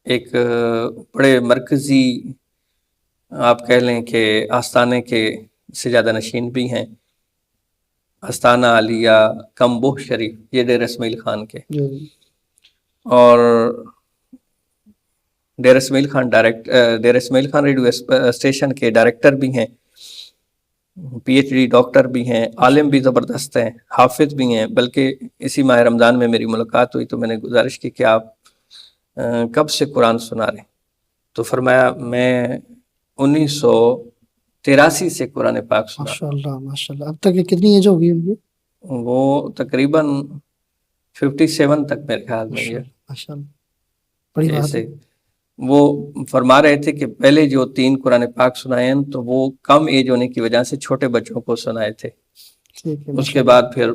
ایک بڑے مرکزی آپ کہہ لیں کہ آستانے کے سجادہ نشین بھی ہیں، آستانہ عالیہ کمبوہ شریف، یہ ڈیرہ اسماعیل خان کے، جی اور ڈیرہ اسماعیل خان ریڈیو اسٹیشن کے ڈائریکٹر بھی ہیں، پی ایچ ڈی ڈاکٹر بھی ہیں، عالم بھی زبردست ہیں، حافظ بھی ہیں۔ بلکہ اسی ماہ رمضان میں میری ملاقات ہوئی تو میں نے گزارش کی کہ آپ کب سے قرآن سنا رہے ہیں؟ تو فرمایا میں 1983 سے قرآن پاک سنا رہا ماشاء اللہ ماشاء اللہ۔ اب تک کتنی ایج ہوگی ان کی؟ ہوں۔ وہ تقریباً 57 تک میرے خیال میں یہ ماشاء اللہ، بڑی بات ہے۔ ایسے وہ فرما رہے تھے کہ پہلے جو 3 قرآن پاک سنائے ہیں تو وہ کم ایج ہونے کی وجہ سے چھوٹے بچوں کو سنائے تھے، ٹھیک ہے، اس کے بعد پھر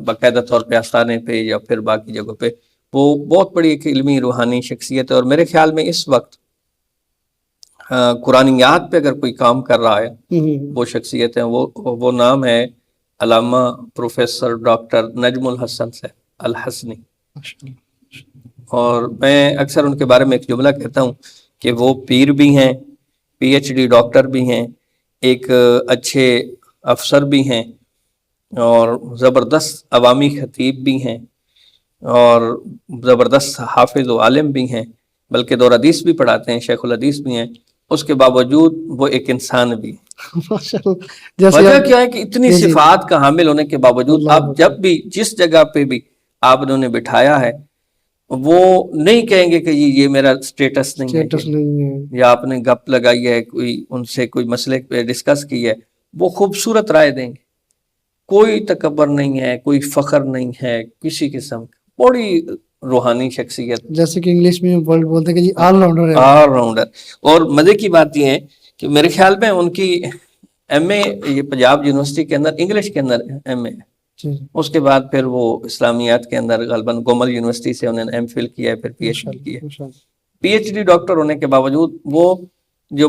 باقاعدہ طور پہ آستانے پہ یا پھر باقی جگہوں پہ۔ وہ بہت بڑی ایک علمی روحانی شخصیت ہے، اور میرے خیال میں اس وقت قرآنیات پہ اگر کوئی کام کر رہا ہے وہ شخصیت ہے، وہ نام ہے علامہ پروفیسر ڈاکٹر نجم الحسن صاحب الحسنی۔ اور میں اکثر ان کے بارے میں ایک جملہ کہتا ہوں کہ وہ پیر بھی ہیں، پی ایچ ڈی ڈاکٹر بھی ہیں، ایک اچھے افسر بھی ہیں، اور زبردست عوامی خطیب بھی ہیں، اور زبردست حافظ و عالم بھی ہیں، بلکہ دور حدیث بھی پڑھاتے ہیں، شیخ الحدیث بھی ہیں۔ اس کے باوجود وہ ایک انسان بھی ہیں۔ وجہ کیا ہے کہ اتنی صفات کا حامل ہونے کے باوجود آپ جب بھی جس جگہ پہ بھی آپ نے انہیں بٹھایا ہے، وہ نہیں کہیں گے کہ یہ میرا سٹیٹس نہیں ہے، یا آپ نے گپ لگائی ہے، کوئی ان سے کوئی مسئلے پہ ڈسکس کی ہے، وہ خوبصورت رائے دیں گے۔ کوئی تکبر نہیں ہے، کوئی فخر نہیں ہے کسی قسم کا، بڑی روحانی شخصیت، جیسے کہ انگلش میں ورڈ بولتے ہیں کہ جی آل راؤنڈر ہے، آل راؤنڈر۔ اور مزے کی بات یہ ہے کہ میرے خیال میں ان کی ایم اے یہ پنجاب یونیورسٹی کے اندر انگلش کے اندر ایم اے، اس کے بعد پھر وہ اسلامیات کے اندر غالباً گومل یونیورسٹی سے انہوں نے ایم فل کیا ہے، پھر پی ایچ ڈی کی ہے۔ پی ایچ ڈی ڈاکٹر ہونے کے باوجود وہ جو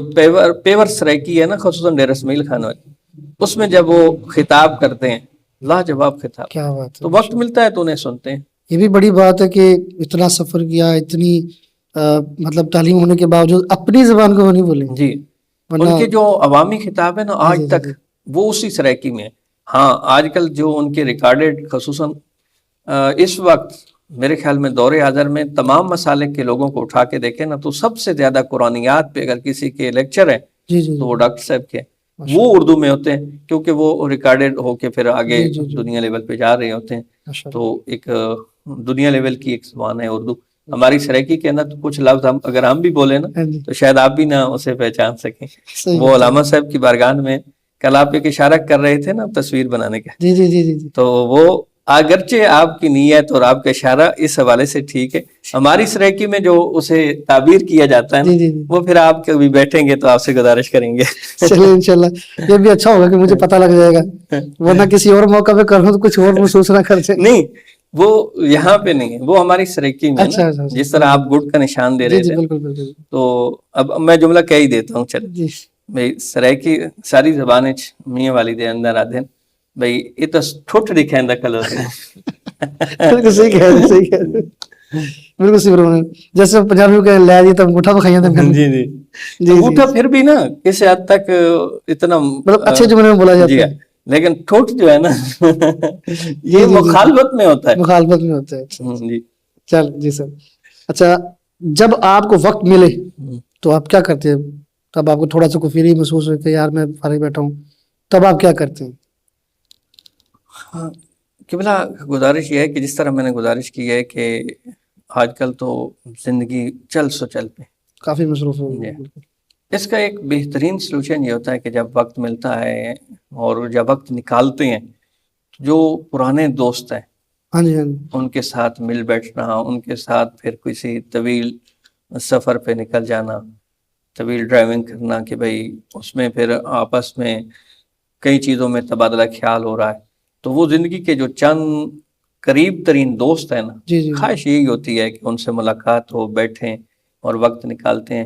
پیور سرائکی ہے نا، خصوصاً ڈیرہ اسماعیل خان والی، اس میں جب وہ خطاب کرتے ہیں لاجواب خطاب، کیا بات ہے، تو وقت ملتا ہے تو انہیں سنتے ہیں۔ یہ بھی بڑی بات ہے کہ اتنا سفر کیا، اتنی مطلب تعلیم ہونے کے باوجود اپنی زبان کو نہیں بولیں جی، ان کے جو عوامی خطاب ہے نا آج تک وہ اسی سرائکی میں ہے۔ ہاں آج کل جو ان کے ریکارڈڈ خصوصاً اس وقت میرے خیال میں دور حاضر میں تمام مسالک کے لوگوں کو اٹھا کے دیکھیں نا، تو سب سے زیادہ قرآنیات پہ اگر کسی کے لیکچر ہیں تو وہ ڈاکٹر صاحب کے، وہ اردو میں ہوتے ہیں، کیونکہ وہ ریکارڈڈ ہو کے پھر آگے دنیا لیول پہ جا رہے ہوتے ہیں۔ تو ایک دنیا لیول کی ایک زبان ہے اردو۔ ہماری سرائکی کے اندر تو کچھ لفظ اگر ہم بھی بولیں نا تو شاید آپ بھی نہ اسے پہچان سکیں۔ وہ علامہ صاحب کی بارگاہ میں کل آپ ایک اشارہ کر رہے تھے نا تصویر بنانے کا، تو وہ اگرچہ آپ کی نیت اور آپ کا اشارہ اس حوالے سے ٹھیک ہے، ہماری سرائکی میں جو اسے تعبیر کیا جاتا ہے وہ پھر آپ کبھی بیٹھیں گے تو آپ سے گزارش کریں گے۔ چلیے انشاءاللہ یہ بھی اچھا ہوگا کہ مجھے پتہ لگ جائے گا، ورنہ کسی اور موقع پہ کروں تو کچھ اور محسوس نہ کر جائے۔ نہیں وہ یہاں پہ نہیں ہے، وہ ہماری سرائکی میں ہے نا، جس طرح آپ گڈ کا نشان دے رہے تھے، تو اب میں جملہ کہہ ہی دیتا ہوں۔ چلے بھائی سرائکی ساری زبانیں میاں والی دے اندر آتے ہیں بھائی، یہ تو ٹھوٹ دکھائیں دا کلر ہے۔ بالکل صحیح کہہ رہے، صحیح کہہ رہے، بالکل صحیح فرمایا۔ جیسے پنجابی کہہ لے جی تم انگوٹھا بکھائیاں تھا، جی جی انگوٹھا پھر بھی نا کسی حد تک اتنا مطلب اچھے جملے میں بولا جاتا ہے، لیکن ٹھوٹ جو ہے نا یہ مخالفت میں ہوتا ہے، مخالفت میں ہوتا ہے۔ جی چل جی سر، اچھا جب آپ کو وقت ملے تو آپ کیا کرتے ہیں؟ تب آپ کو تھوڑا سا فری محسوس ہوتا ہے یار میں فارغ بیٹھا ہوں، تب آپ کیا کرتے ہیں؟ قبلہ گزارش یہ ہے کہ جس طرح میں نے گزارش کی ہے کہ آج کل تو زندگی چل سو چل پہ کافی مصروف ہو گئے، اس کا ایک بہترین سلوشن یہ ہوتا ہے کہ جب وقت ملتا ہے اور جب وقت نکالتے ہیں، جو پرانے دوست ہیں ہاں جی، ہاں جی، ان کے ساتھ مل بیٹھنا، ان کے ساتھ پھر کسی طویل سفر پہ نکل جانا، طویل ڈرائیونگ کرنا کہ بھئی اس میں پھر آپس میں کئی چیزوں میں تبادلہ خیال ہو رہا ہے، تو وہ زندگی کے جو چند قریب ترین دوست ہیں نا، جی جی خواہش یہی ہوتی ہے کہ ان سے ملاقات ہو، بیٹھیں اور وقت نکالتے ہیں۔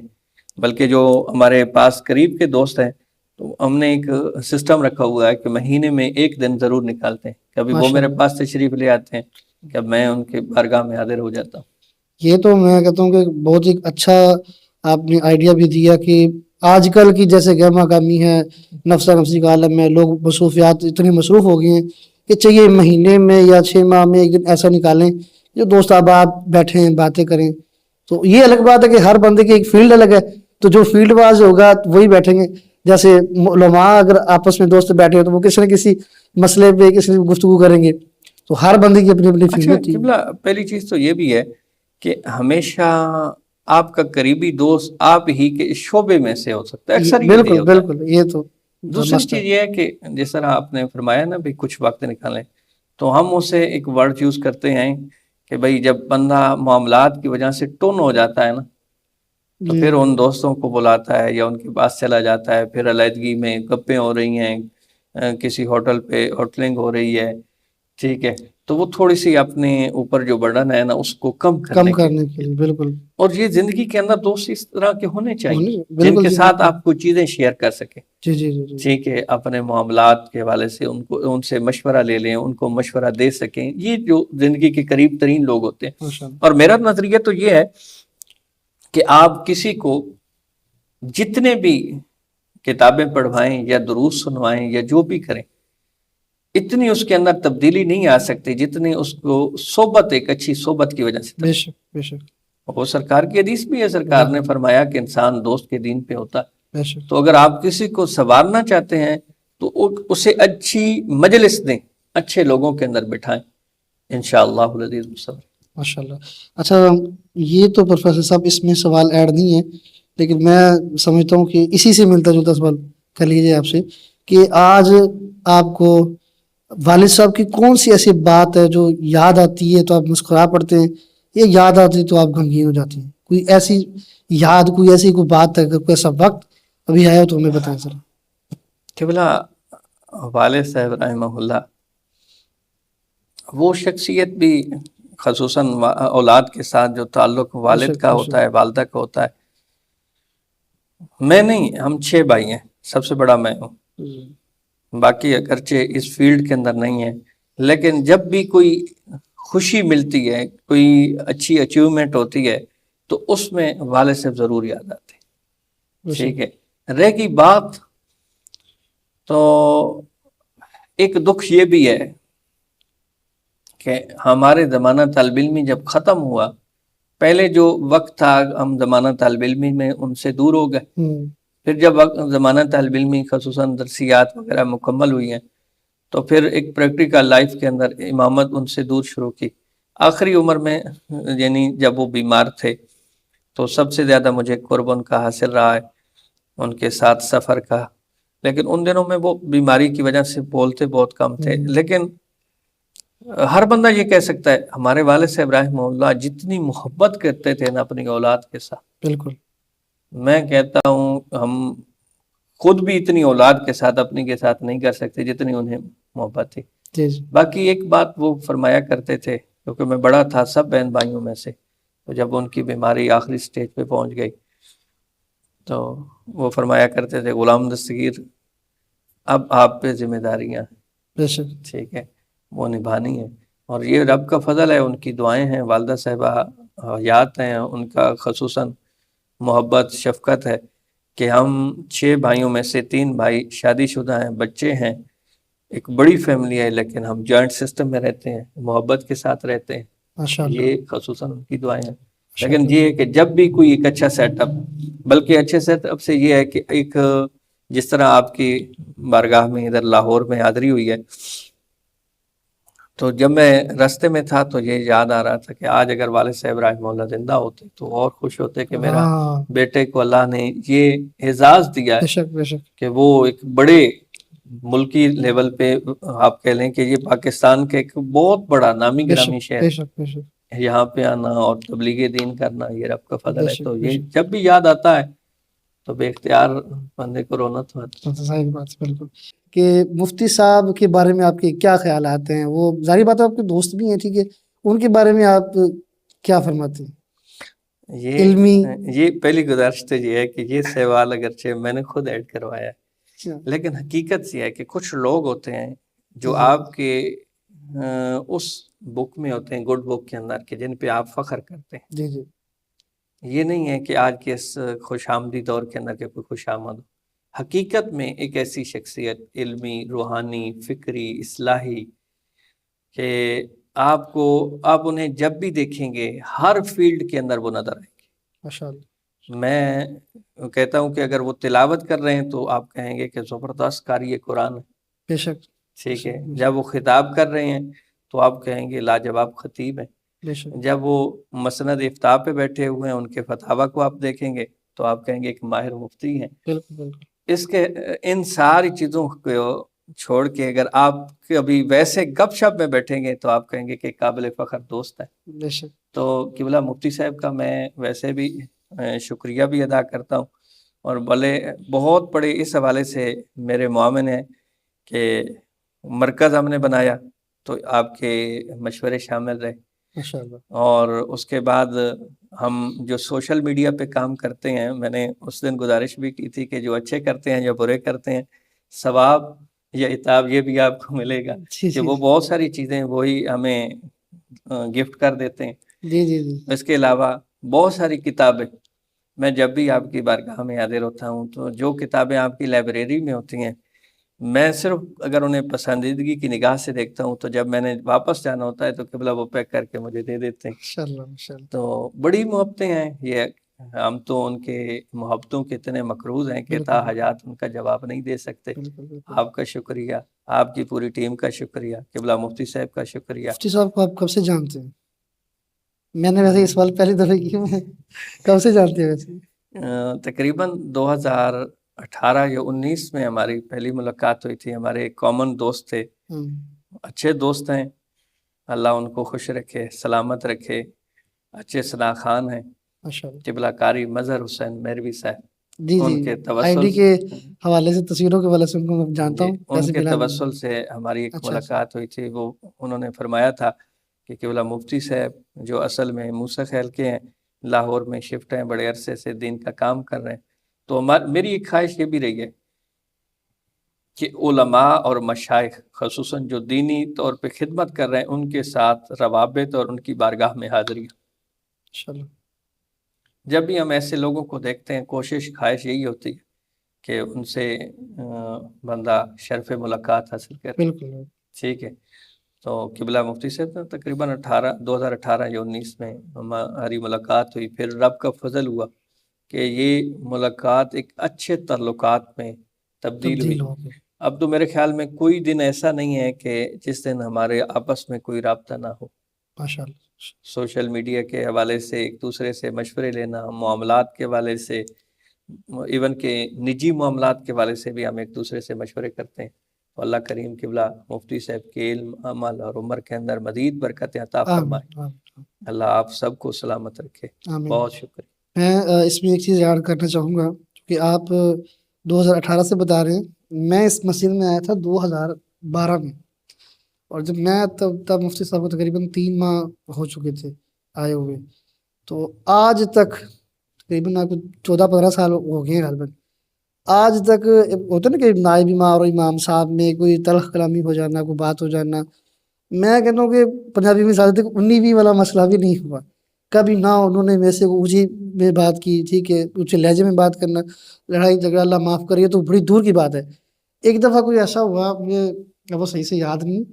بلکہ جو ہمارے پاس قریب کے دوست ہیں تو ہم نے ایک سسٹم رکھا ہوا ہے کہ مہینے میں ایک دن ضرور نکالتے ہیں، کبھی وہ ماشاء میرے اللہ، پاس تشریف لے آتے ہیں، کب میں ان کے بارگاہ میں حاضر ہو جاتا ہوں۔ یہ تو میں کہتا ہوں کہ بہت ہی اچھا آپ نے آئیڈیا بھی دیا کہ آج کل کی جیسے گہما گہمی ہے، نفسا نفسی کا عالم میں لوگ مصروفیات اتنی مصروف ہو گئی ہیں کہ چاہیے مہینے میں یا 6 ماہ میں ایک دن ایسا نکالیں جو دوست احباب بیٹھیں باتیں کریں۔ تو یہ الگ بات ہے کہ ہر بندے کی ایک فیلڈ الگ ہے، تو جو فیلڈ باز ہوگا وہی بیٹھیں گے۔ جیسے علماء اگر آپس میں دوست بیٹھے ہو تو وہ کسی نہ کسی مسئلے پہ کسی گفتگو کریں گے، تو ہر بندے کی اپنی اپنی فیلڈ اچھا ہوتی ہے۔ قبلہ، پہلی چیز تو یہ بھی ہے کہ ہمیشہ آپ کا قریبی دوست آپ ہی کے شعبے میں سے ہو سکتا ہے، اکثر یہ بالکل ہوتا ہے۔ بالکل، یہ تو دوسری مسئلہ چیز ہے۔ یہ ہے کہ جس طرح آپ نے فرمایا نا بھی کچھ وقت نکالیں، تو ہم اسے ایک ورڈ یوز کرتے ہیں کہ بھئی جب بندہ معاملات کی وجہ سے ٹون ہو جاتا ہے نا، تو جی پھر ان دوستوں کو بلاتا ہے یا ان کے پاس چلا جاتا ہے، پھر علیحدگی میں گپیں ہو رہی ہیں، کسی ہوٹل پہ ہوٹلنگ ہو رہی ہے، ٹھیک ہے، تو وہ تھوڑی سی اپنے اوپر جو برڈن ہے نا اس کو کم کم کرنے کے کرنے کے لیے بالکل اور یہ زندگی کے اندر دوست اس طرح کے ہونے چاہیے جن بالکل کے جی ساتھ بالکل، آپ کو چیزیں شیئر کر سکیں، جی جی جی جی ٹھیک ہے، اپنے معاملات کے حوالے سے ان سے مشورہ لے لیں، ان کو مشورہ دے سکیں، یہ جو زندگی کے قریب ترین لوگ ہوتے ہیں۔ ماشاء اللہ، اور میرا نظریہ تو یہ ہے کہ آپ کسی کو جتنے بھی کتابیں پڑھوائیں یا دروس سنوائیں یا جو بھی کریں، اتنی اس کے اندر تبدیلی نہیں آ سکتی جتنی اس کو صحبت، ایک اچھی صحبت کی وجہ سے۔ بے شک بے شک وہ سرکار کی حدیث بھی ہے، سرکار نے فرمایا کہ انسان دوست کے دین پہ ہوتا ہے۔ بے شک، تو اگر آپ کسی کو سنوارنا چاہتے ہیں تو اسے اچھی مجلس دیں، اچھے لوگوں کے اندر بٹھائیں، انشاءاللہ العزیز مصور۔ ماشاء اللہ۔ اچھا، یہ تو پروفیسر صاحب اس میں سوال ایڈ نہیں ہے، لیکن میں سمجھتا ہوں کہ اسی سے ملتا جلتا سوال کر لیجیے آپ سے کہ آج آپ کو والد صاحب کی کون سی ایسی بات ہے جو یاد آتی ہے تو آپ مسکرا پڑتے ہیں، یا یاد آتی ہے تو آپ غمگین ہو جاتی ہیں؟ کوئی ایسی یاد، کوئی ایسی کوئی بات ہے، کوئی ایسا وقت ابھی آیا ہو تو ہمیں بتائیں ذرا۔ قبلہ، والد صاحب رحمہ اللہ وہ شخصیت بھی خصوصاً اولاد کے ساتھ جو تعلق بے والد شک کا بے ہوتا ہے، والدہ کا ہوتا ہے، میں نہیں، ہم 6 بھائی ہیں، سب سے بڑا میں ہوں، شک، باقی اگرچہ اس فیلڈ کے اندر نہیں ہے، لیکن جب بھی کوئی خوشی ملتی ہے، کوئی اچھی اچیومنٹ ہوتی ہے تو اس میں والد صاحب ضرور یاد آتے ہیں، بے شک، ٹھیک ہے۔ رہ گئی بات، تو ایک دکھ یہ بھی ہے کہ ہمارے زمانہ طالب علمی جب ختم ہوا، پہلے جو وقت تھا ہم زمانہ طالب علمی میں ان سے دور ہو گئے، پھر جب زمانہ طالب علمی خصوصاً درسیات وغیرہ مکمل ہوئی ہیں تو پھر ایک پریکٹیکل لائف کے اندر امامت ان سے دور شروع کی۔ آخری عمر میں یعنی جب وہ بیمار تھے تو سب سے زیادہ مجھے قرب ان کا حاصل رہا ہے، ان کے ساتھ سفر کا، لیکن ان دنوں میں وہ بیماری کی وجہ سے بولتے بہت کم تھے۔ لیکن ہر بندہ یہ کہہ سکتا ہے ہمارے والد صاحب رحمہ اللہ جتنی محبت کرتے تھے نا اپنی اولاد کے ساتھ، بالکل، میں کہتا ہوں ہم خود بھی اتنی اولاد کے ساتھ اپنی کے ساتھ نہیں کر سکتے جتنی انہیں محبت تھی۔ جی جی، باقی ایک بات وہ فرمایا کرتے تھے، کیونکہ میں بڑا تھا سب بہن بھائیوں میں سے، تو جب ان کی بیماری آخری سٹیج پہ پہنچ گئی تو وہ فرمایا کرتے تھے غلام دستگیر اب آپ پہ ذمہ داریاں ہیں، بے شک، ٹھیک ہے، وہ نبھانی ہے، اور یہ رب کا فضل ہے، ان کی دعائیں ہیں، والدہ صاحبہ حیات ہیں، ان کا خصوصاً محبت شفقت ہے کہ ہم 6 بھائیوں میں سے 3 بھائی شادی شدہ ہیں، بچے ہیں، ایک بڑی فیملی ہے، لیکن ہم جوائنٹ سسٹم میں رہتے ہیں، محبت کے ساتھ رہتے ہیں، ماشاء اللہ، یہ خصوصاً ان کی دعائیں ہیں۔ ماشاء لیکن اللہ، یہ ہے کہ جب بھی کوئی ایک اچھا سیٹ اپ، بلکہ اچھے سیٹ اپ سے یہ ہے کہ ایک جس طرح آپ کی بارگاہ میں ادھر لاہور میں حاضری ہوئی ہے تو جب میں راستے میں تھا تو یہ یاد آ رہا تھا کہ آج اگر والد صاحب رحمہ اللہ زندہ ہوتے تو اور خوش ہوتے کہ میرا ہاں بیٹے کو اللہ نے یہ اعزاز دیا بے ہے شک بے شک کہ وہ ایک بڑے ملکی لیول پہ آپ کہہ لیں کہ یہ پاکستان کے ایک بہت بڑا نامی بے گرامی شک شہر بے شک بے شک یہاں پہ آنا اور تبلیغ دین کرنا یہ رب کا فضل بے ہے. شک تو بے یہ شک جب بھی یاد آتا ہے تو بے اختیار بندے کو رونا تو آتا ہے. تو صحیح بات ہے بالکل. کہ مفتی صاحب کے بارے میں آپ کے کیا خیالات ہیں؟ وہ ظاہر بات ہے آپ کے دوست بھی ہیں ٹھیک ہے، ان کے بارے میں آپ کیا فرماتے ہیں؟ علمی یہ پہلی گزارش تو یہ ہے کہ یہ سوال اگرچہ میں نے خود ایڈ کروایا ہے لیکن حقیقت یہ ہے کہ کچھ لوگ ہوتے ہیں جو آپ کے اس بک میں ہوتے ہیں گڈ بک کے اندر کہ جن پہ آپ فخر کرتے ہیں. جی جی یہ نہیں ہے کہ آج کے اس خوش آمدی دور کے اندر کے کوئی خوش آمد ہو. حقیقت میں ایک ایسی شخصیت علمی، روحانی، فکری، اصلاحی کہ آپ انہیں جب بھی دیکھیں گے ہر فیلڈ کے اندر وہ نظر آئیں گے. ماشاء اللہ. میں کہتا ہوں کہ اگر وہ تلاوت کر رہے ہیں تو آپ کہیں گے کہ زبردست قاری قرآن ہے. بے شک ٹھیک ہے. جب وہ خطاب کر رہے ہیں تو آپ کہیں گے لاجواب خطیب ہیں. بے شک جب وہ مسند افتاء پہ بیٹھے ہوئے ہیں ان کے فتاویٰ کو آپ دیکھیں گے تو آپ کہیں گے ایک ماہر مفتی ہیں. بالکل بالکل. اس کے ان ساری چیزوں کو چھوڑ کے اگر آپ کبھی ویسے گپ شپ میں بیٹھیں گے تو آپ کہیں گے کہ قابل فخر دوست ہے. بے شک. تو قبلہ مفتی صاحب کا میں ویسے بھی شکریہ بھی ادا کرتا ہوں اور بھلے بہت بڑے اس حوالے سے میرے معاون ہیں کہ مرکز ہم نے بنایا تو آپ کے مشورے شامل رہے. ماشاء اللہ. اور اس کے بعد ہم جو سوشل میڈیا پہ کام کرتے ہیں میں نے اس دن گزارش بھی کی تھی کہ جو اچھے کرتے ہیں یا برے کرتے ہیں ثواب یا عتاب یہ بھی آپ کو ملے گا کہ وہ بہت ساری چیزیں وہی ہمیں گفٹ کر دیتے ہیں. جی جی جی. اس کے علاوہ بہت ساری کتابیں میں جب بھی آپ کی بارگاہ میں حاضر ہوتا ہوں تو جو کتابیں آپ کی لائبریری میں ہوتی ہیں میں صرف اگر انہیں پسندیدگی کی نگاہ سے دیکھتا ہوں تو جب میں نے واپس جانا ہوتا ہے تو قبلہ وہ پیک کر کے مجھے دے دیتے ہیں. ماشاءاللہ ماشاءاللہ. تو بڑی محبتیں ہیں یہ. ہم تو ان کے محبتوں کے اتنے مقروض ہیں کہ تا حیات ان کا جواب نہیں دے سکتے. آپ کا شکریہ، آپ کی پوری ٹیم کا شکریہ، قبلہ مفتی صاحب کا شکریہ. مفتی صاحب کو آپ کب سے جانتے ہیں؟ میں نے ویسے یہ سوال پہلی دفعہ کیا. میں کب سے جانتے ہیں ویسے؟ تقریباً 2018 یا 19 میں ہماری پہلی ملاقات ہوئی تھی. ہمارے ایک کامن دوست تھے، اچھے دوست ہیں، اللہ ان کو خوش رکھے، سلامت رکھے، اچھے ثنا خان ہیں، قبلہ قاری مظہر حسین مہروی صاحب. جی ان جی. کے آئی ڈی توسل کے حوالے سے، تصویروں کے حوالے سے ان کو میں جانتا ہوں. ان کے توسل سے ہماری ایک ملاقات ہوئی تھی. وہ انہوں نے فرمایا تھا کہ قبلہ مفتی صاحب جو اصل میں موسیٰ خیل کے ہیں، لاہور میں شفٹ ہیں، بڑے عرصے سے دین کا کام کر رہے ہیں. تو میری ایک خواہش یہ بھی رہی ہے کہ علماء اور مشائخ خصوصاً جو دینی طور پہ خدمت کر رہے ہیں ان کے ساتھ روابط اور ان کی بارگاہ میں حاضری. جب بھی ہم ایسے لوگوں کو دیکھتے ہیں کوشش خواہش یہی ہوتی ہے کہ ان سے بندہ شرف ملاقات حاصل کرے. بالکل ٹھیک ہے. تو قبلہ مفتی سے تقریباً 2018 یا 19 میں ہماری ملاقات ہوئی. پھر رب کا فضل ہوا کہ یہ ملاقات ایک اچھے تعلقات میں تبدیل ہوئی. اب تو میرے خیال میں کوئی دن ایسا نہیں ہے کہ جس دن ہمارے آپس میں کوئی رابطہ نہ ہو. ماشاءاللہ. سوشل میڈیا کے حوالے سے ایک دوسرے سے مشورے لینا، معاملات کے حوالے سے، ایون کہ نجی معاملات کے حوالے سے بھی ہم ایک دوسرے سے مشورے کرتے ہیں. اللہ کریم قبلہ مفتی صاحب کے علم، عمل اور عمر کے اندر مزید برکتیں عطا فرمائے. اللہ آپ سب کو سلامت رکھے. بہت شکریہ. میں اس میں ایک چیز ایڈ کرنا چاہوں گا کہ آپ 2018 سے بتا رہے ہیں. میں اس مسجد میں آیا تھا 2012 میں، اور جب میں تب مفتی صاحب کو تقریباً 3 ماہ ہو چکے تھے آئے ہوئے. تو آج تک تقریباً 14-15 سال ہو گئے ہیں غالباً. آج تک ہوتا نا کہ نائب امام اور امام صاحب میں کوئی تلخ کلامی ہو جانا، کوئی بات ہو جانا. میں کہتا ہوں کہ پنجابی میں زیادہ تک 19 والا مسئلہ بھی نہیں ہوا کبھی. نہ انہوں نے میرے سے اونچی میں بات کی، ٹھیک ہے، اونچے لہجے میں بات کرنا، لڑائی جھگڑا اللہ معاف کریے تو بڑی دور کی بات ہے. ایک دفعہ کوئی ایسا ہوا، مجھے وہ صحیح سے یاد نہیں،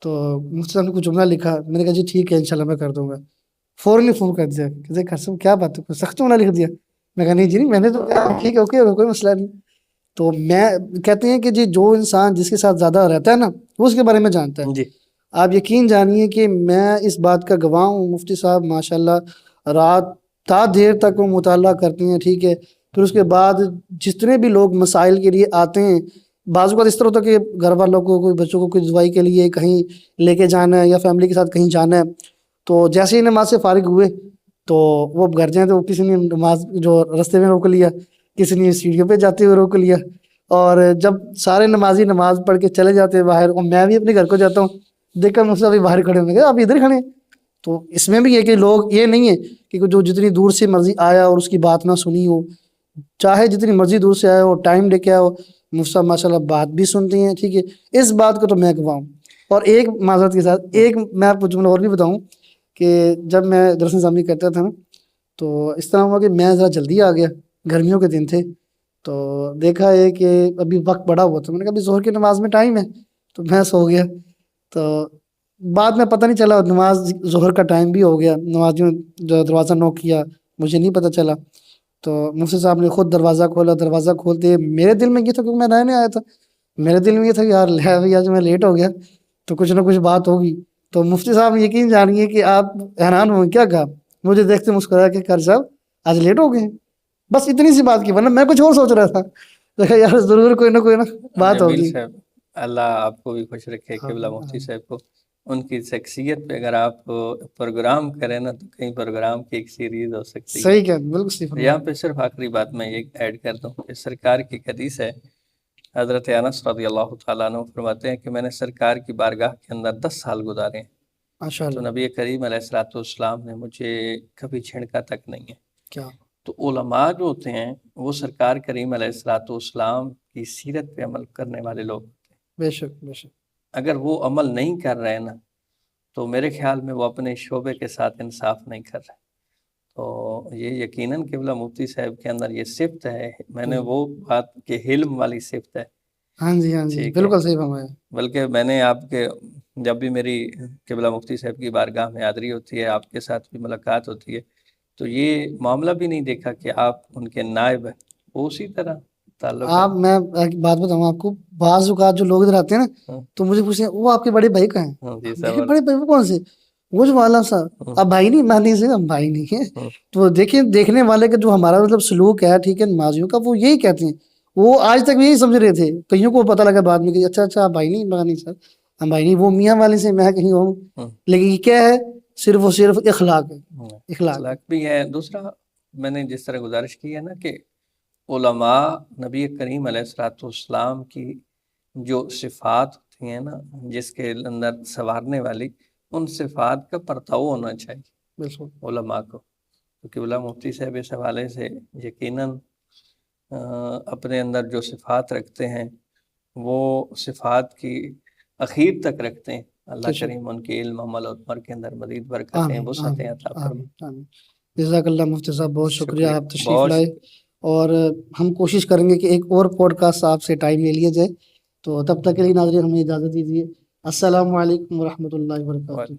تو مفتی صاحب نے کچھ جملہ لکھا. میں نے کہا جی ٹھیک ہے انشاءاللہ میں کر دوں گا. فوراً فون کر دیا کہ قسم کیا بات ہے، سخت جملہ لکھ دیا. میں کہا نہیں جی نہیں، میں نے تو ٹھیک ہے اوکے کوئی مسئلہ نہیں. تو میں کہتے ہیں کہ جی جو انسان جس کے ساتھ زیادہ رہتا ہے نا وہ اس کے بارے میں جانتا ہے. آپ یقین جانیے کہ میں اس بات کا گواہ ہوں، مفتی صاحب ماشاءاللہ رات تا دیر تک وہ مطالعہ کرتے ہیں، ٹھیک ہے. پھر اس کے بعد جتنے بھی لوگ مسائل کے لیے آتے ہیں، بعض اوقات اس طرح ہوتا ہے کہ گھر والوں کو، کوئی بچوں کو کوئی دعائی کے لیے کہیں لے کے جانا ہے یا فیملی کے ساتھ کہیں جانا ہے، تو جیسے ہی نماز سے فارغ ہوئے تو وہ گھر جائیں تو کسی نے نماز جو رستے میں روک لیا، کسی نے سیڑھیوں پہ جاتے ہوئے روک لیا. اور جب سارے نمازی نماز پڑھ کے چلے جاتے ہیں باہر، اور میں بھی اپنے گھر کو جاتا ہوں، دیکھ کر مجھ سے ابھی باہر کھڑے ہوئے، آپ ادھر کھڑے ہیں. تو اس میں بھی یہ کہ لوگ یہ نہیں ہے کہ جو جتنی دور سے مرضی آیا اور اس کی بات نہ سنی ہو، چاہے جتنی مرضی دور سے آیا ہو، ٹائم لے کے آیا ہو، مفتی ماشاء اللہ بات بھی سنتی ہیں، ٹھیک ہے. اس بات کو تو میں گواہ ہوں. اور ایک معذرت کے ساتھ ایک میں آپ کو جملہ اور بھی بتاؤں کہ جب میں درس نظامی کرتا تھا نا، تو اس طرح ہوا کہ میں ذرا جلدی آ گیا، گرمیوں کے دن تھے، تو دیکھا ہے کہ ابھی وقت بڑا ہوا تھا، میں نے کہا ابھی ظہر کی نماز میں ٹائم ہے، تو میں سو گیا. تو بعد میں پتہ نہیں چلا، نماز ظہر کا ٹائم بھی ہو گیا، نمازیوں جو دروازہ نوک کیا، مجھے نہیں پتہ چلا. تو مفتی صاحب نے خود دروازہ کھولا، دروازہ کھولتے میرے دل میں یہ تھا کیونکہ میں رہنے آیا تھا، میرے دل میں یہ تھا کہ یار آج میں لیٹ ہو گیا تو کچھ نہ کچھ بات ہوگی. تو مفتی صاحب یقین جانیے کہ آپ حیران ہوئے، کیا کہا، مجھے دیکھتے مسکرایا کہ قاری صاحب آج لیٹ ہو گئے ہیں. بس اتنی سی بات کی، ورنہ میں کچھ اور سوچ رہا تھا. دیکھا یار ضرور کوئی نہ بات جمیل ہوگی. صاحب، اللہ آپ کو بھی خوش رکھے، قبلہ مفتی صاحب کو. ان کی شخصیت پہ اگر آپ پروگرام کریں نا تو کئی پروگرام کی ایک سیریز ہو سکتی ہے. صحیح کہا، بالکل صحیح فرمایا. یہاں پہ صرف آخری بات میں یہ ایڈ کر دوں کہ سرکار کی حدیث ہے، حضرت انس رضی اللہ تعالیٰ عنہ فرماتے ہیں کہ میں نے سرکار کی بارگاہ کے اندر 10 سال گزارے ہیں، ماشاء تو اللہ. نبی کریم علیہ الصلوۃ والسلام نے مجھے کبھی چھڑکا تک نہیں ہے. کیا تو علماء جو ہوتے ہیں وہ سرکار کریم علیہ الصلوۃ والسلام کی سیرت پہ عمل کرنے والے لوگ ہوتے ہیں. بے شک بے شک. اگر وہ عمل نہیں کر رہے نا تو میرے خیال میں وہ اپنے شعبے کے ساتھ انصاف نہیں کر رہے. تو یہ یقیناً قبلہ مفتی صاحب کے اندر یہ صفت ہے، میں نے وہ بات کہ علم والی صفت ہے. ہاں جی ہاں جی، ٹھیک ہے، بالکل صحیح فرمایا. بلکہ میں نے آپ کے جب بھی میری قبلہ مفتی صاحب کی بارگاہ میں حاضری ہوتی ہے، آپ کے ساتھ بھی ملاقات ہوتی ہے، تو یہ معاملہ بھی نہیں دیکھا کہ آپ ان کے نائب ہیں، وہ اسی طرح تعلق ہے. آپ میں ایک بات بتاؤں آپ کو، بعض اوقات جو لوگ ادھر آتے ہیں نا تو مجھے پوچھتے ہیں وہ آپ کے بڑے بھائی کہاں ہیں؟ جی میرے سوال. بڑے بھائی وہ کون سے؟ وہ جو والا صاحب، اب بھائی نہیں، میں نہیں سے ہم بھائی نہیں ہیں. تو دیکھیں دیکھنے والے کا جو ہمارا مطلب سلوک ہے، ٹھیک ہے، نمازیوں کا، وہ یہی کہتے ہیں. وہ آج تک یہی سمجھ رہے تھے، کئیوں کو پتہ لگا بعد میں کہ اچھا اچھا بھائی نہیں، میں نہیں سر ہم بھائی نہیں، وہ میاں والے سے میں کہیں ہوں. لیکن یہ کیا ہے؟ صرف اور صرف اخلاق ہے. اخلاق بھی ہے. دوسرا میں نے جس طرح گزارش کی ہے نا کہ علماء نبی کریم علیہ الصلوۃ والسلام کی جو صفات ہوتی ہیں نا، جس کے اندر سنوارنے والی، ان صفات کا پرتاؤ ہونا چاہیے علماء کو. کیونکہ قبلہ مفتی صاحب اس حوالے سے یقیناً اپنے اندر جو صفات رکھتے ہیں وہ صفات کی اخیر تک رکھتے ہیں. اللہ کریم ان کے علم، عمل اور عمر کے اندر مزید برکتیں، وسعتیں عطا فرمائے. جزاک اللہ مفتی صاحب، بہت شکریہ، آپ تشریف بہت لائے. اور ہم کوشش کریں گے کہ ایک اور پوڈ کاسٹ آپ سے ٹائم لے لیا جائے. تو تب تک کے لیے ناظرین ہمیں اجازت دیجیے. السلام علیکم ورحمۃ اللہ وبرکاتہ.